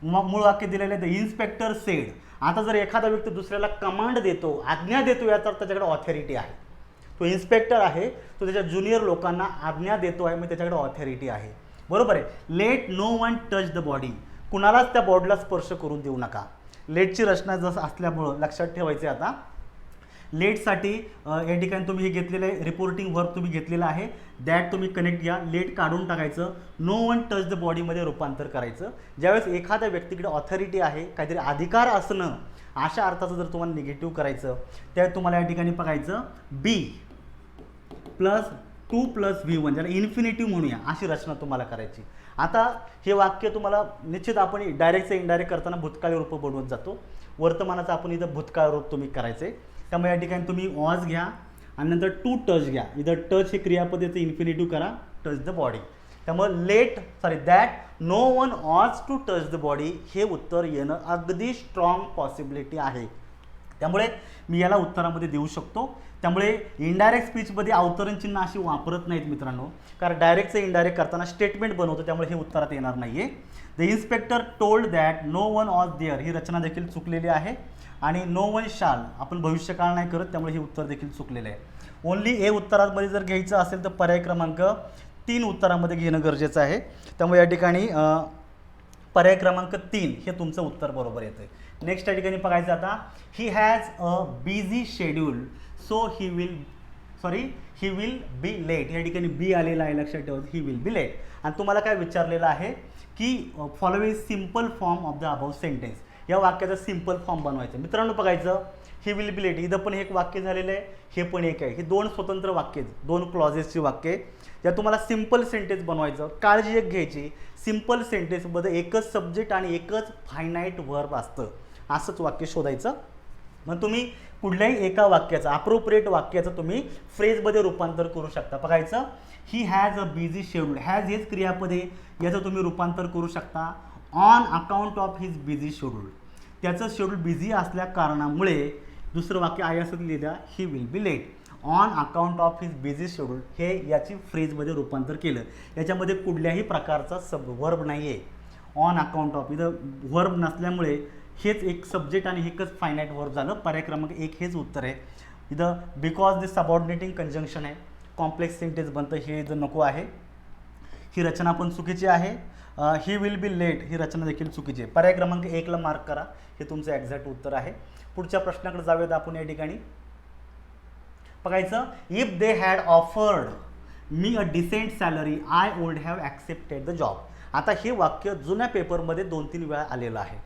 मूळ वाक्य दिलेलं आहे, द इन्स्पेक्टर सेड. आता जर एखादा व्यक्ती दुसऱ्याला कमांड देतो, आज्ञा देतो, याचा त्याच्याकडे ऑथॉरिटी आहे. तो इन्स्पेक्टर आहे, तो त्याच्या ज्युनियर लोकांना आज्ञा देतो आहे, मग त्याच्याकडे ऑथॉरिटी आहे. बरोबर आहे. Let no one touch the body, कुणालाच त्या बॉडीला स्पर्श करून देऊ नका. लेटची रचना जसं असल्यामुळं लक्षात ठेवायचे. आता लेटसाठी या ठिकाणी तुम्ही हे घेतलेलं आहे, रिपोर्टिंग वर्क तुम्ही घेतलेलं आहे, दॅट तुम्ही कनेक्ट घ्या, लेट काढून टाकायचं, नो वन टच द बॉडीमध्ये रूपांतर करायचं. ज्यावेळेस एखाद्या व्यक्तीकडे ऑथॉरिटी आहे, काहीतरी अधिकार असणं, अशा अर्थाचं जर तुम्हाला निगेटिव्ह करायचं, त्यावेळेस तुम्हाला या ठिकाणी बघायचं, बी प्लस 2 + V1, ज्याला इन्फिनिटिव्ह म्हणूया, अशी रचना तुम्हाला करायची. आता हे वाक्य तुम्हाला निश्चित आपण डायरेक्टचं इनडायरेक्ट करताना भूतकाळी रूप बनवत जातो. वर्तमानाचा आपण इथं भूतकाळ रूप तुम्ही करायचे. त्यामुळे या ठिकाणी तुम्ही वॉज घ्या आणि नंतर टू टच घ्या. इथं टच हे क्रियापदेचं इन्फिनिटिव्ह करा, टच द बॉडी. त्यामुळे that no one was to touch the body हे उत्तर येणं अगदी स्ट्रॉंग पॉसिबिलिटी आहे. त्यामुळे मी याला उत्तरामध्ये देऊ शकतो. त्यामुळे इनडायरेक्ट स्पीचमध्ये अवतरण चिन्ह अशी वापरत नाहीत मित्रांनो, कारण डायरेक्टचं इनडायरेक्ट करताना स्टेटमेंट बनवतो, त्यामुळे हे उत्तरात येणार नाही आहे. The inspector told that no one was there ही रचना देखील चुकलेली आहे. आणि नो वन शाल आपण भविष्यकाळ नाही करत, त्यामुळे हे उत्तर देखील चुकलेलं आहे. ओनली ए उत्तरामध्ये जर घ्यायचं असेल तर पर्याय क्रमांक 3 उत्तरामध्ये घेणं गरजेचं आहे. त्यामुळे या ठिकाणी पर्याय क्रमांक 3 हे तुमचं उत्तर बरोबर येतं. नेक्स्ट या ठिकाणी बघायचं आता, he has a busy schedule so he will be late. या ठिकाणी बी आलेला आहे, लक्षात ठेवा, ही विल बी लेट. आणि तुम्हाला काय विचारलेलं आहे की following simple form of the above sentence, या वाक्याचा सिम्पल फॉर्म बनवायचं. मित्रांनो बघायचं, ही विल बी लेट इथं पण एक वाक्य झालेलं आहे, हे पण एक आहे. हे 2 स्वतंत्र वाक्य, 2 क्लॉजेसची वाक्य ज्या तुम्हाला सिम्पल सेंटेन्स बनवायचं. काळजी एक घ्यायची, सिम्पल सेंटेन्समध्ये एकच सब्जेक्ट आणि एकच फायनाईट वर्ब असतं, असंच वाक्य शोधायचं. मग तुम्ही कुठल्याही एका वाक्याचं अप्रोप्रिएट वाक्याचं तुम्ही फ्रेजमध्ये रूपांतर करू शकता. बघायचं, he has a busy schedule, has हेच क्रियापदे, याचं तुम्ही रूपांतर करू शकता on account of his busy schedule. त्याचं शेड्यूल बिझी असल्या कारणामुळे दुसरं वाक्य आहे असं लिहिलं, he will be late on account of his busy schedule. हे याची फ्रेजमध्ये रूपांतर केलं. याच्यामध्ये कुठल्याही प्रकारचा वर्ब नाही आहे. ऑन अकाउंट ऑफ इथं वर्ब नसल्यामुळे हेच एक सब्जेक्ट आणि एकच फायनाईट वर्ब झालं. पर्याय क्रमांक 1 हेच उत्तर आहे. इथं बिकॉज दिस सबऑर्डिनेटिंग कंजंक्शन आहे, कॉम्प्लेक्स सेंटेन्स बनतं, हे इथं नको आहे. ही रचना पण चुकीची आहे. ही विल बी लेट ही रचना देखील चुकीची आहे. पर्याय क्रमांक 1ला मार्क करा, हे तुमचं एक्झॅक्ट उत्तर आहे. पुढच्या प्रश्नाकडे जाऊयात आपण. या ठिकाणी बघायचं, if they had offered me a decent salary I would have accepted the job. आता हे वाक्य जुन्या पेपरमध्ये 2-3 वेळा आलेलं आहे.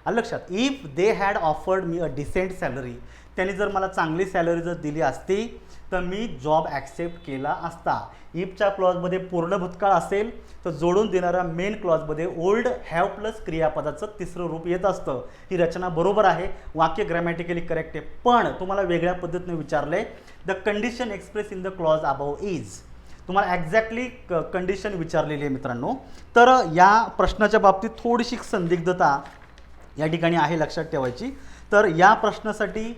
लक्षात, if they had offered me a decent salary, त्यांनी जर मला चांगली सॅलरी जर दिली असती तर मी जॉब ॲक्सेप्ट केला असता. इफच्या क्लॉजमध्ये पूर्ण भूतकाळ असेल तर जोडून देणाऱ्या मेन क्लॉजमध्ये ओल्ड हॅव प्लस क्रियापदाचं तिसरं रूप येत असतं. ही रचना बरोबर आहे, वाक्य ग्रॅमॅटिकली करेक्ट आहे. पण तुम्हाला वेगळ्या पद्धतीने विचारलं आहे, the condition express in the clause above is. तुम्हाला एक्झॅक्टली कंडिशन विचारलेली आहे मित्रांनो. तर या प्रश्नाच्या बाबतीत थोडीशी संदिग्धता या ठिकाणी आहे, लक्षात ठेवायची. तर या प्रश्नासाठी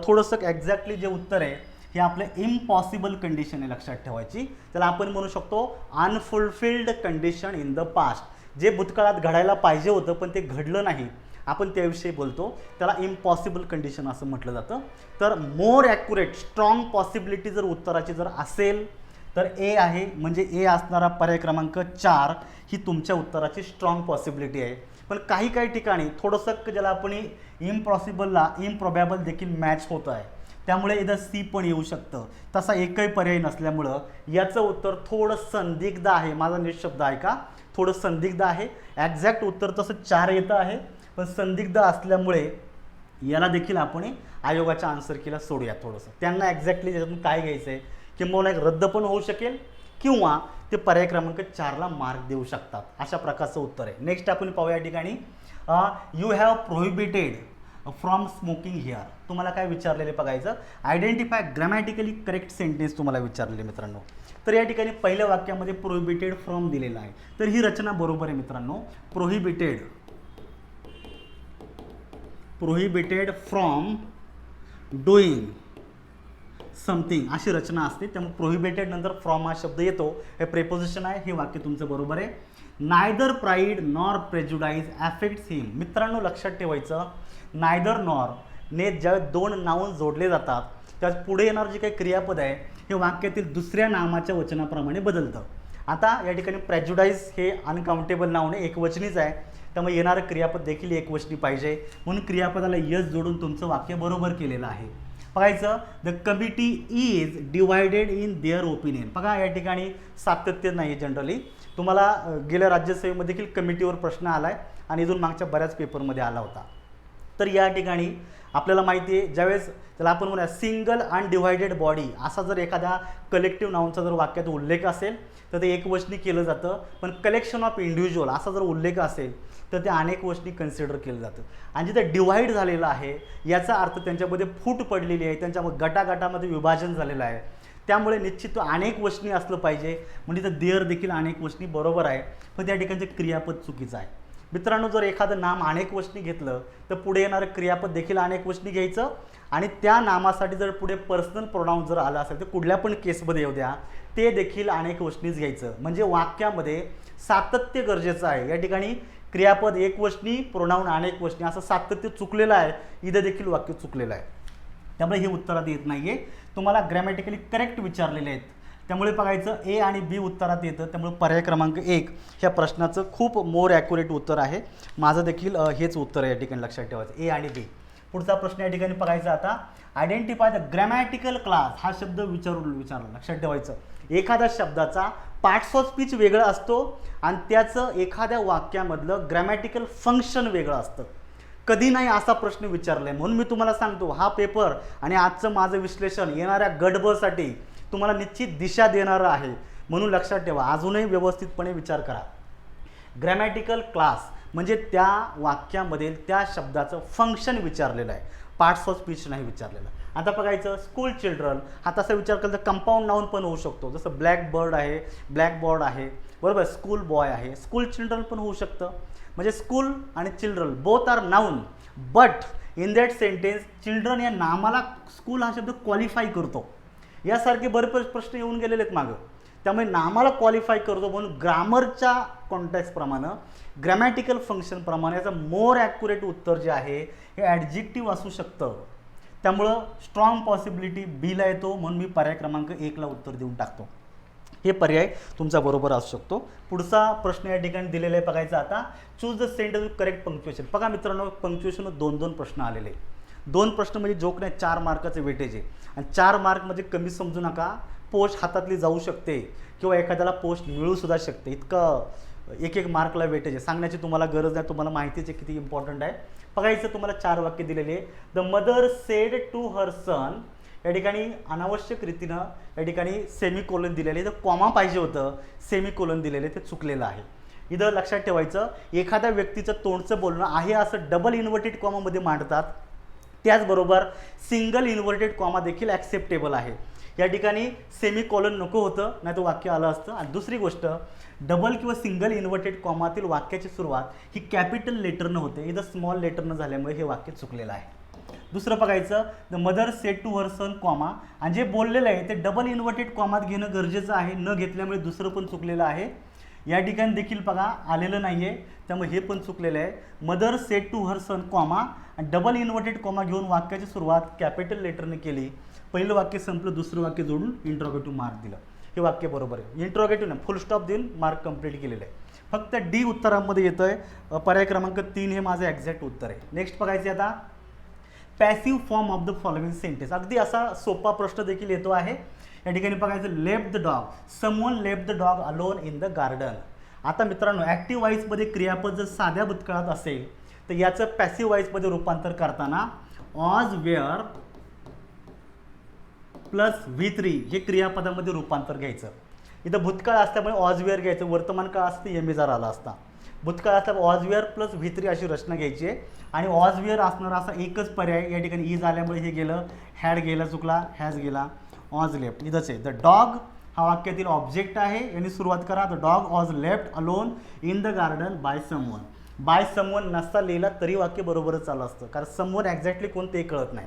थोडंसं एक्झॅक्टली जे उत्तर आहे हे आपलं इम्पॉसिबल कंडिशन आहे, लक्षात ठेवायची. त्याला आपण म्हणू शकतो unfulfilled condition in the past. जे भूतकाळात घडायला पाहिजे होतं पण ते घडलं नाही, आपण त्याविषयी बोलतो, त्याला इम्पॉसिबल कंडिशन असं म्हटलं जातं. तर मोर ॲक्युरेट स्ट्रॉंग पॉसिबिलिटी जर उत्तराची जर असेल तर ए आहे, म्हणजे ए असणारा पर्याय क्रमांक 4 ही तुमच्या उत्तराची स्ट्रॉंग पॉसिबिलिटी आहे. पण काही काही ठिकाणी थोडंसं ज्याला आपण इम्पॉसिबलला इम्प्रॉबॅबल देखील मॅच होत आहे, त्यामुळे इथं सी पण येऊ शकतं. तसा एकही पर्याय नसल्यामुळं याचं उत्तर थोडं संदिग्ध आहे. माझा निशब्द आहे का, थोडं संदिग्ध आहे. एक्झॅक्ट उत्तर तसं 4 येतं आहे, पण संदिग्ध असल्यामुळे याला देखील आपण आयोगाच्या आन्सर कीला सोडूया थोडंसं. त्यांना एक्झॅक्टली त्याच्यातून काय घ्यायचं आहे, किंवा एक रद्द पण होऊ शकेल किंवा ते पर्याय क्रमांक 4ला मार्क देऊ शकतात, अशा प्रकारचं उत्तर आहे. नेक्स्ट आपण पाहूया या ठिकाणी, you have prohibited from smoking here. तुम्हाला काय विचारलेले बघायचं, आयडेंटिफाय ग्रॅमॅटिकली करेक्ट सेंटेन्स तुम्हाला विचारलेले मित्रांनो. तर या ठिकाणी पहिल्या वाक्यामध्ये प्रोहिबिटेड फ्रॉम दिलेला आहे, तर ही रचना बरोबर आहे मित्रांनो. प्रोहिबिटेड फ्रॉम डुईंग समथिंग अशी रचना असते. त्यामुळे प्रोहिबिटेड नंतर फ्रॉम हा शब्द येतो, हे प्रेपोजिशन आहे. हे वाक्य तुमचं बरोबर आहे. नायदर प्राईड नॉर प्रेजुडाईज ॲफेक्ट्स हिम. मित्रांनो लक्षात ठेवायचं, नायदर नॉर ने ज्यावेळेस 2 नाउन जोडले जातात त्यात पुढे येणार जे काही क्रियापद आहे हे वाक्यातील दुसऱ्या नामाच्या वचनाप्रमाणे बदलतं. आता या ठिकाणी प्रेजुडाईज हे अनकाउंटेबल नाउन आहे, एकवचनीच आहे, त्यामुळे येणारं क्रियापद देखील एकवचनी पाहिजे, म्हणून क्रियापदाला यस जोडून तुमचं वाक्य बरोबर केलेलं आहे. बघायचं, the committee is divided in their opinion. बघा या ठिकाणी सातत्य नाही आहे. जनरली तुम्हाला गेल्या राज्यसभेमध्ये देखील कमिटीवर प्रश्न आला आहे आणि इथून मागच्या बऱ्याच पेपरमध्ये आला होता. तर या ठिकाणी आपल्याला माहिती आहे, ज्यावेळेस त्याला आपण म्हणूया सिंगल अनडिवायडेड बॉडी असा जर एखाद्या कलेक्टिव्ह नाऊनचा जर वाक्यात उल्लेख असेल तर ते एकवचनी केलं जातं. पण कलेक्शन ऑफ इंडिव्हिज्युअल असा जर उल्लेख असेल तर ते अनेक वचनी कन्सिडर केलं जातं. आणि जिथे डिवाईड झालेलं आहे याचा अर्थ त्यांच्यामध्ये फूट पडलेली आहे, त्यांच्यामध्ये गटागटामध्ये विभाजन झालेलं आहे. त्यामुळे निश्चित तो अनेक वचनी असलं पाहिजे. म्हणजे तर देअर देखील अनेक वचनी बरोबर आहे, पण त्या ठिकाणचे क्रियापद चुकीचं आहे. मित्रांनो, जर एखादं नाम अनेक वचनी घेतलं तर पुढे येणारं क्रियापद देखील अनेक वचनी घ्यायचं. आणि त्या नामासाठी जर पुढे पर्सनल प्रोनाउन जर आलं असेल तर कुठल्या पण केसमध्ये येऊ द्या, ते देखील अनेक वचनीच घ्यायचं. म्हणजे वाक्यामध्ये सातत्य गरजेचं आहे. या ठिकाणी क्रियापद एकवचनी, प्रोनाउन अनेक वचनी असं सातत्य चुकलेलं आहे, इथं देखील वाक्य चुकलेलं आहे. त्यामुळे हे उत्तरात येत नाही आहे. तुम्हाला ग्रॅमॅटिकली करेक्ट विचारलेले आहेत, त्यामुळे बघायचं ए आणि बी उत्तरात येतं. त्यामुळे पर्याय क्रमांक 1 ह्या प्रश्नाचं खूप मोर ॲक्युरेट उत्तर आहे. माझं देखील हेच उत्तर आहे या ठिकाणी, लक्षात ठेवायचं ए आणि बी. पुढचा प्रश्न या ठिकाणी बघायचा आता, आयडेंटिफाय द ग्रॅमॅटिकल क्लास हा शब्द विचारला. लक्षात ठेवायचं, एखाद्या शब्दाचा पार्ट्स ऑफ स्पीच वेगळा असतो आणि त्याचं एखाद्या वाक्यामधलं ग्रॅमॅटिकल फंक्शन वेगळं असतं. कधी नाही असा प्रश्न विचारलाय, म्हणून मी तुम्हाला सांगतो हा पेपर आणि आजचं माझं विश्लेषण येणाऱ्या गडबडसाठी तुम्हाला निश्चित दिशा देणारं आहे. म्हणून लक्षात ठेवा, अजूनही व्यवस्थितपणे विचार करा. ग्रॅमॅटिकल क्लास म्हणजे त्या वाक्यामध्ये त्या शब्दाचं फंक्शन विचारलेलं आहे, पार्ट्स ऑफ स्पीच नाही विचारलेलं. आता बघायचं, स्कूल चिल्ड्रन हा तसा विचार केला तर कंपाऊंड नाऊन पण होऊ शकतो. जसं ब्लॅक बर्ड आहे, ब्लॅकबोर्ड आहे, बरोबर. स्कूल बॉय आहे, स्कूल चिल्ड्रन पण होऊ शकतं. म्हणजे स्कूल आणि children both are noun, but in that sentence children या नामाला स्कूल हा शब्द क्वालिफाय करतो. यासारखे बरेच प्रश्न येऊन गेलेले आहेत मागं. त्यामुळे नामाला क्वालिफाय करतो, म्हणून ग्रामरच्या कॉन्टेक्स्टप्रमाणे, ग्रॅमॅटिकल फंक्शनप्रमाणे याचं मोर ॲक्युरेट उत्तर जे आहे हे ॲडजेक्टिव्ह असू शकतं. त्यामुळं स्ट्रॉंग पॉसिबिलिटी बीला येतो, म्हणून मी पर्याय क्रमांक 1ला उत्तर देऊन टाकतो. हे पर्याय तुमचा बरोबर असू शकतो. पुढचा प्रश्न या ठिकाणी दिलेला आहे, बघायचा आता, choose the sentence with correct punctuation. बघा मित्रांनो, पंक्च्युएशन 2 प्रश्न आलेले. 2 प्रश्न म्हणजे जोक नाही, 4 मार्काचं वेटेज आहे. आणि 4 मार्क म्हणजे कमी समजू नका. पोस्ट हातातली जाऊ शकते किंवा एखाद्याला पोस्ट मिळू सुद्धा शकते, इतकं एक मार्कला वेटेज आहे. सांगण्याची तुम्हाला गरज नाही, तुम्हाला माहितीच आहे किती इम्पॉर्टंट आहे. बघायचं, तुम्हाला 4 वाक्य दिलेले आहे. The mother said to her son, या ठिकाणी अनावश्यक रीतीनं या ठिकाणी सेमिकोलन दिलेले, तर कॉमा पाहिजे होतं, सेमिकोलन दिलेले, ते चुकलेलं आहे. इथं लक्षात ठेवायचं, एखाद्या व्यक्तीचं तोंडचं बोलणं आहे असं डबल इन्व्हर्टेड कॉमामध्ये मांडतात. त्याचबरोबर सिंगल इन्व्हर्टेड कॉमा देखील ॲक्सेप्टेबल आहे. या ठिकाणी सेमिकोलन नको होतं, नाही तर वाक्य आलं असतं. आणि दुसरी गोष्ट, डबल किंवा सिंगल इन्व्हर्टेड कॉमातील वाक्याची सुरुवात ही कॅपिटल लेटरनं होते, इथं स्मॉल लेटरनं झाल्यामुळे हे वाक्य चुकलेलं आहे. दुसरं बघायचं, the mother said to her son comma, आणि जे बोललेलं आहे ते डबल इन्व्हर्टेड कॉमात घेणं गरजेचं आहे, न घेतल्यामुळे दुसरं पण चुकलेलं आहे. या ठिकाणी देखील बघा आलेलं नाही आहे, त्यामुळे हे पण चुकलेलं आहे. Mother said to her son comma आणि डबल इन्व्हर्टेड कॉमा घेऊन वाक्याची सुरुवात कॅपिटल लेटरने केली. पहिलं वाक्य संपलं, दुसरं वाक्य जोडून इंट्रोगेटिव्ह मार्क दिलं, हे वाक्य बरोबर आहे. इंट्रोगेटिव्ह नाही, फुल स्टॉप देऊन मार्क कंप्लीट केलेलं आहे. फक्त डी उत्तरामध्ये येतं आहे. पर्याय क्रमांक 3 हे माझं एक्झॅक्ट उत्तर आहे. नेक्स्ट बघायचं आता, passive form of the following sentence. अगदी असा सोपा प्रश्न देखील येतो आहे. या ठिकाणी बघायचं, left the dog, someone left the dog alone in the garden. आता मित्रांनो, ॲक्टिव्ह व्हॉइसमध्ये क्रियापद जर साध्या भूतकाळात असेल तर याचं पॅसिव्ह व्हॉइसमध्ये रूपांतर करताना वॉज वेअर प्लस V3 हे क्रियापदामध्ये रूपांतर घ्यायचं. इथं भूतकाळ असल्यामुळे वॉज वेअर घ्यायचं, वर्तमान काळ असतं एमेजार आला असता. भूतकाळ असल्यामुळे वॉज वेअर प्लस V3 अशी रचना घ्यायची आहे. आणि वॉज वेअर असणारा असा एकच पर्याय या ठिकाणी इज आल्यामुळे हे गेलं, हॅड गेला, चुकला, हॅज गेला, वॉज लेफ्ट इथंच आहे. द डॉग हा वाक्यातील ऑब्जेक्ट आहे, यांनी सुरुवात करा. The dog was left alone in the garden by someone. By someone नसता लिहिला तरी वाक्य बरोबरच चालू असतं, कारण समवन एक्झॅक्टली कोणतेही कळत नाही.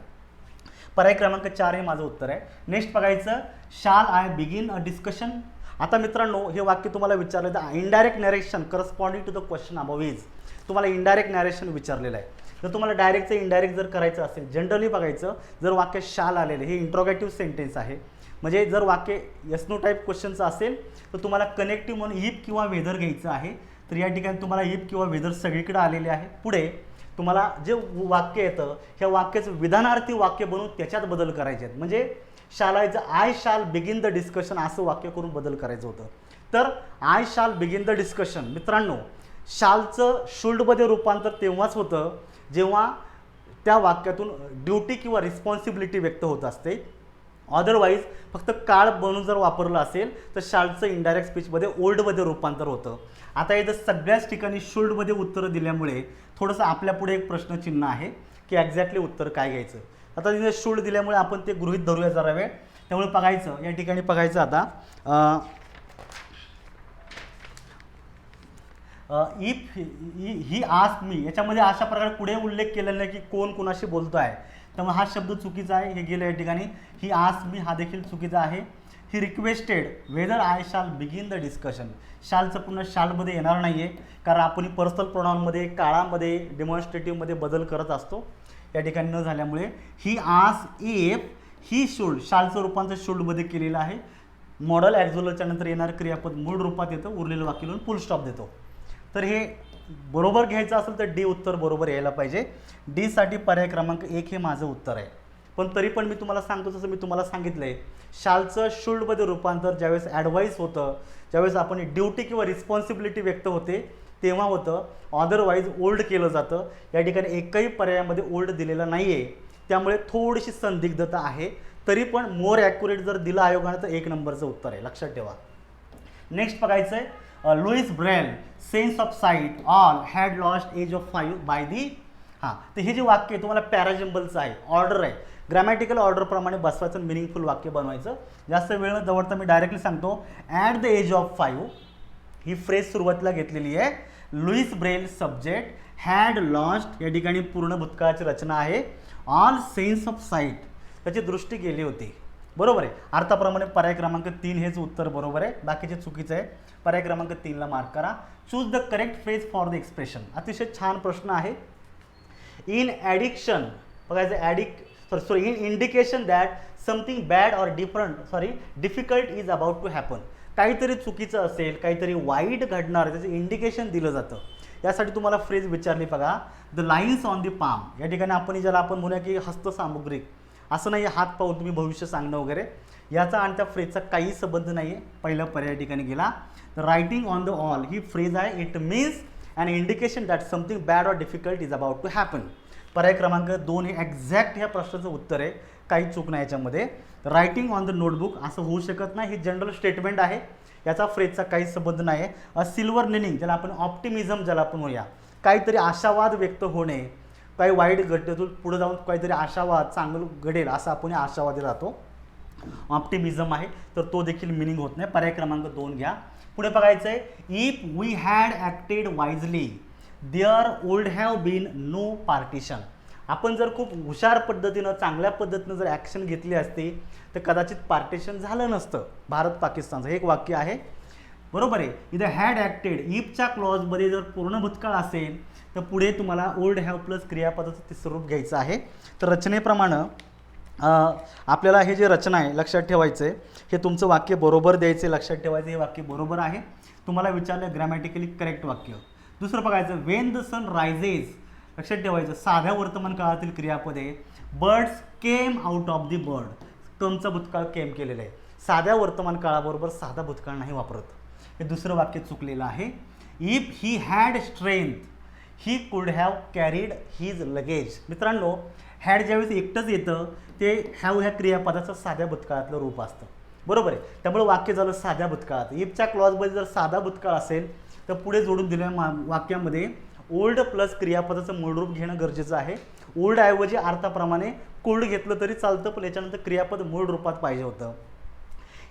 पर्याय क्रमांक 4 हे माझं उत्तर आहे. नेक्स्ट बघायचं, शाल आय बिगिन अ डिस्कशन. आता मित्रांनो, हे वाक्य तुम्हाला विचारलं तर indirect narration corresponding to the question above is. तुम्हाला इनडायरेक्ट नॅरेशन विचारलेलं आहे. जर तुम्हाला डायरेक्टचं इनडायरेक्ट जर करायचं असेल, जनरली बघायचं, जर वाक्य शाल आलेलं हे इंट्रोगेटिव्ह सेंटेन्स आहे. म्हणजे जर वाक्य यस नो टाईप क्वेश्चनचं असेल तर तुम्हाला कनेक्टिव्ह म्हणून इफ किंवा वेदर घ्यायचं आहे. तर या ठिकाणी तुम्हाला इफ किंवा वेदर सगळीकडे आलेले आहे. पुढे तुम्हाला जे वाक्य येतं ह्या वाक्याचं विधानार्थी वाक्य बनवून त्याच्यात बदल करायचे आहेत. म्हणजे शालायचं आय शाल बिगिन द डिस्कशन असं वाक्य करून बदल करायचं होतं. तर आय शाल बिगिन द डिस्कशन, मित्रांनो शालचं शुल्डमध्ये रूपांतर तेव्हाच होतं जेव्हा त्या वाक्यातून ड्युटी किंवा रिस्पॉन्सिबिलिटी व्यक्त होत असते. अदरवाईज फक्त काळ बनून जर वापरलं असेल तर शालचं इनडायरेक्ट स्पीचमध्ये ओल्डमध्ये रूपांतर होतं. आता इथं सगळ्याच ठिकाणी शुल्डमध्ये उत्तरं दिल्यामुळे थोडंसं आपल्यापुढे एक प्रश्नचिन्ह आहे की एक्झॅक्टली उत्तर काय घ्यायचं. आता तिथे शुल्ड दिल्यामुळे आपण ते गृहीत धरूया जरा वेळ. त्यामुळे बघायचं या ठिकाणी बघायचं आता इफ ही आस्क मी, याच्यामध्ये अशा प्रकारे पुढे उल्लेख केलेला नाही की कोण कोणाशी बोलतो आहे, त्यामुळे हा शब्द चुकीचा आहे. हे गेलं या ठिकाणी. ही आस्क मी हा देखील चुकीचा आहे. ही रिक्वेस्टेड वेदर आय शाल बिगिन द डिस्कशन, शालचं पुन्हा शालमध्ये येणार नाही आहे कारण आपण पर्सनल प्रोनाउनमध्ये काळामध्ये डेमॉन्स्ट्रेटिव्हमध्ये बदल करत असतो. या ठिकाणी न झाल्यामुळे he ask if he should, शालचं रूपांतर शुल्डमध्ये केलेलं आहे. मॉडल ॲक्झोलरच्या नंतर येणारं क्रियापद मूळ रूपात येतं, उरलेलं वाक्य लिहून फुल स्टॉप देतो. तर हे बरोबर घ्यायचं असेल तर डी उत्तर बरोबर यायला पाहिजे. डी साठी पर्याय क्रमांक 1 हे माझं उत्तर आहे. पण तरी पण मी तुम्हाला सांगतो, जसं मी तुम्हाला सांगितलं आहे, शालचं शुल्डमध्ये रूपांतर ज्यावेळेस ॲडवाईस होतं, ज्यावेळेस आपण ड्युटी किंवा रिस्पॉन्सिबिलिटी व्यक्त होते तेव्हा होतं. अदरवाईज ओल्ड केलं जातं. या ठिकाणी एकही पर्यायामध्ये ओल्ड दिलेला नाही आहे, त्यामुळे थोडीशी संदिग्धता आहे. तरी पण मोर ॲक्युरेट जर दिलं आयोगानं तर 1 नंबरचं उत्तर आहे, लक्षात ठेवा. नेक्स्ट बघायचं आहे Louis Braille sense of sight all had lost age of 5 by the. हां, तर हे जे वाक्य आहे तुम्हाला पॅराजिम्बलचं आहे, ऑर्डर आहे, ग्रॅमॅटिकल ऑर्डरप्रमाणे बसवायचं, मिनिंगफुल वाक्य बनवायचं. जास्त वेळ न दवडता मी डायरेक्टली सांगतो. ॲट द एज ऑफ 5 ही फ्रेज सुरुवातीला घेतलेली आहे. Louis Braille subject, had lost या ठिकाणी पूर्ण भूतकाळाची रचना आहे. ऑल सेन्स ऑफ साईट त्याची दृष्टी गेली होती. बरोबर आहे. अर्थाप्रमाणे पर्याय क्रमांक 3 हेच उत्तर बरोबर आहे, बाकीचे चुकीचं आहे. पर्याय क्रमांक 3 ला मार्क करा. Choose the correct phrase for the expression. अतिशय छान प्रश्न आहे. इन ॲडिक्शन बघायचं in indication that something bad or difficult is about to happen. काहीतरी चुकीचं असेल, काहीतरी वाईट घडणार, त्याचं इंडिकेशन दिलं जातं. यासाठी तुम्हाला फ्रेज विचारली बघा. The lines on the palm, या ठिकाणी आपण ज्याला आपण म्हणूया की हस्तसामुग्री, असं नाही हात पाहून तुम्ही भविष्य सांगणं वगैरे, याचा आणि त्या फ्रेजचा काही संबंध नाही आहे. पहिला पर्याय ठिकाणी गेला. तर रायटिंग ऑन द ऑल ही फ्रेज आहे. It means an indication that something bad or difficult is about to happen. पर्याय क्रमांक 2 हे एक्झॅक्ट ह्या प्रश्नाचं उत्तर आहे, काही चूक नाही याच्यामध्ये. रायटिंग ऑन द नोटबुक असं होऊ शकत नाही, ही जनरल स्टेटमेंट आहे, याचा फ्रेजचा काही संबंध नाही आहे. अ सिल्वर लिनिंग ज्याला आपण ऑप्टिमिझम ज्याला आपण म्हणूया, काहीतरी आशावाद व्यक्त होणे, काही वाईट घटनेतून पुढे जाऊन काहीतरी आशावाद चांगलं घडेल असं आपण आशावादी राहतो, ऑप्टिमिझम आहे, तर तो देखील मिनिंग होत नाही. पर्याय क्रमांक 2 घ्या. पुढे बघायचं आहे if we had acted wisely there would have been no partition. आपण जर खूप हुशार पद्धतीनं चांगल्या पद्धतीनं जर ॲक्शन घेतली असती तर कदाचित पार्टिशन झालं नसतं भारत पाकिस्तानचं. हे एक वाक्य आहे, बरोबर आहे. इथं हॅड ॲक्टेड इफच्या क्लॉजमध्ये जर पूर्ण भूतकाळ असेल तर पुढे तुम्हाला ओल्ड हॅव प्लस क्रियापदाचं तिसरं रूप घ्यायचं आहे. तर रचनेप्रमाणे आपल्याला हे जे रचना आहे लक्षात ठेवायचं आहे, हे तुमचं वाक्य बरोबर द्यायचं आहे, लक्षात ठेवायचं हे वाक्य बरोबर आहे. तुम्हाला विचारलं ग्रॅमॅटिकली करेक्ट वाक्य. दुसरं बघायचं वेन द सन रायझेस, लक्षात ठेवायचं साध्या वर्तमान काळातील क्रियापद आहे. Birds came out of the bird, टर्मचा भूतकाळ केम केलेला आहे. साध्या वर्तमान काळाबरोबर साधा भूतकाळ नाही वापरत. हे दुसरं वाक्य चुकलेलं आहे. If he had strength he could have carried his luggage. मित्रांनो, हॅड ज्यावेळेस एकटंच येतं ते हॅव ह्या क्रियापदाचं साध्या भूतकाळातलं रूप असतं, बरोबर आहे. त्यामुळे वाक्य झालं साध्या भूतकाळात. इफच्या क्लॉजमध्ये जर साधा भूतकाळ असेल तर पुढे जोडून दिलेल्या वाक्यामध्ये ओल्ड प्लस क्रियापदाचं मूळ रूप घेणं गरजेचं आहे. ओल्ड ऐवजी अर्थाप्रमाणे कोल्ड घेतलं तरी चालतं, पण याच्यानंतर क्रियापद मूळ रूपात पाहिजे होतं.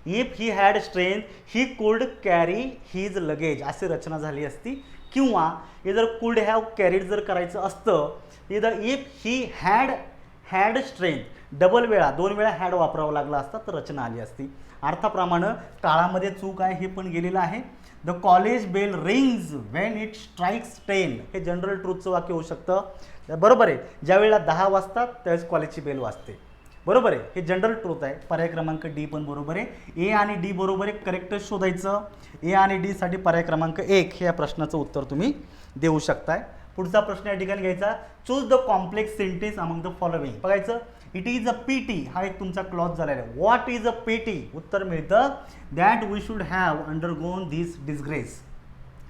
If he had strength he could carry his luggage अशी रचना झाली असती. किंवा हे जर कुड हॅव कॅरीड जर करायचं असतं इधर if he had strength double वेळा 2 वेळा हॅड वापरावं लागला असता तर रचना आली असती. अर्थाप्रमाणे काळामध्ये चूक आहे हे पण गेलेलं आहे. The college bell rings when it strikes 10 हे जनरल ट्रूथचं वाक्य होऊ शकतं, बरोबर आहे. ज्यावेळेला 10 वाजतात त्यावेळेस कॉलेजची बेल वाजते, बरोबर आहे. हे जनरल ट्रूथ आहे. पर्याय क्रमांक डी पण बरोबर आहे. ए आणि डी बरोबर आहे, करेक्ट शोधायचं. ए आणि डी साठी पर्याय क्रमांक 1 हे या प्रश्नाचं उत्तर तुम्ही देऊ शकताय. पुढचा प्रश्न या ठिकाणी घ्यायचा. Choose the complex sentence among the following. बघायचं इट इज अ पीटी हा एक तुमचा क्लॉज झालेला आहे. व्हॉट इज अ पीटी उत्तर मिळतं that we should have undergone this disgrace.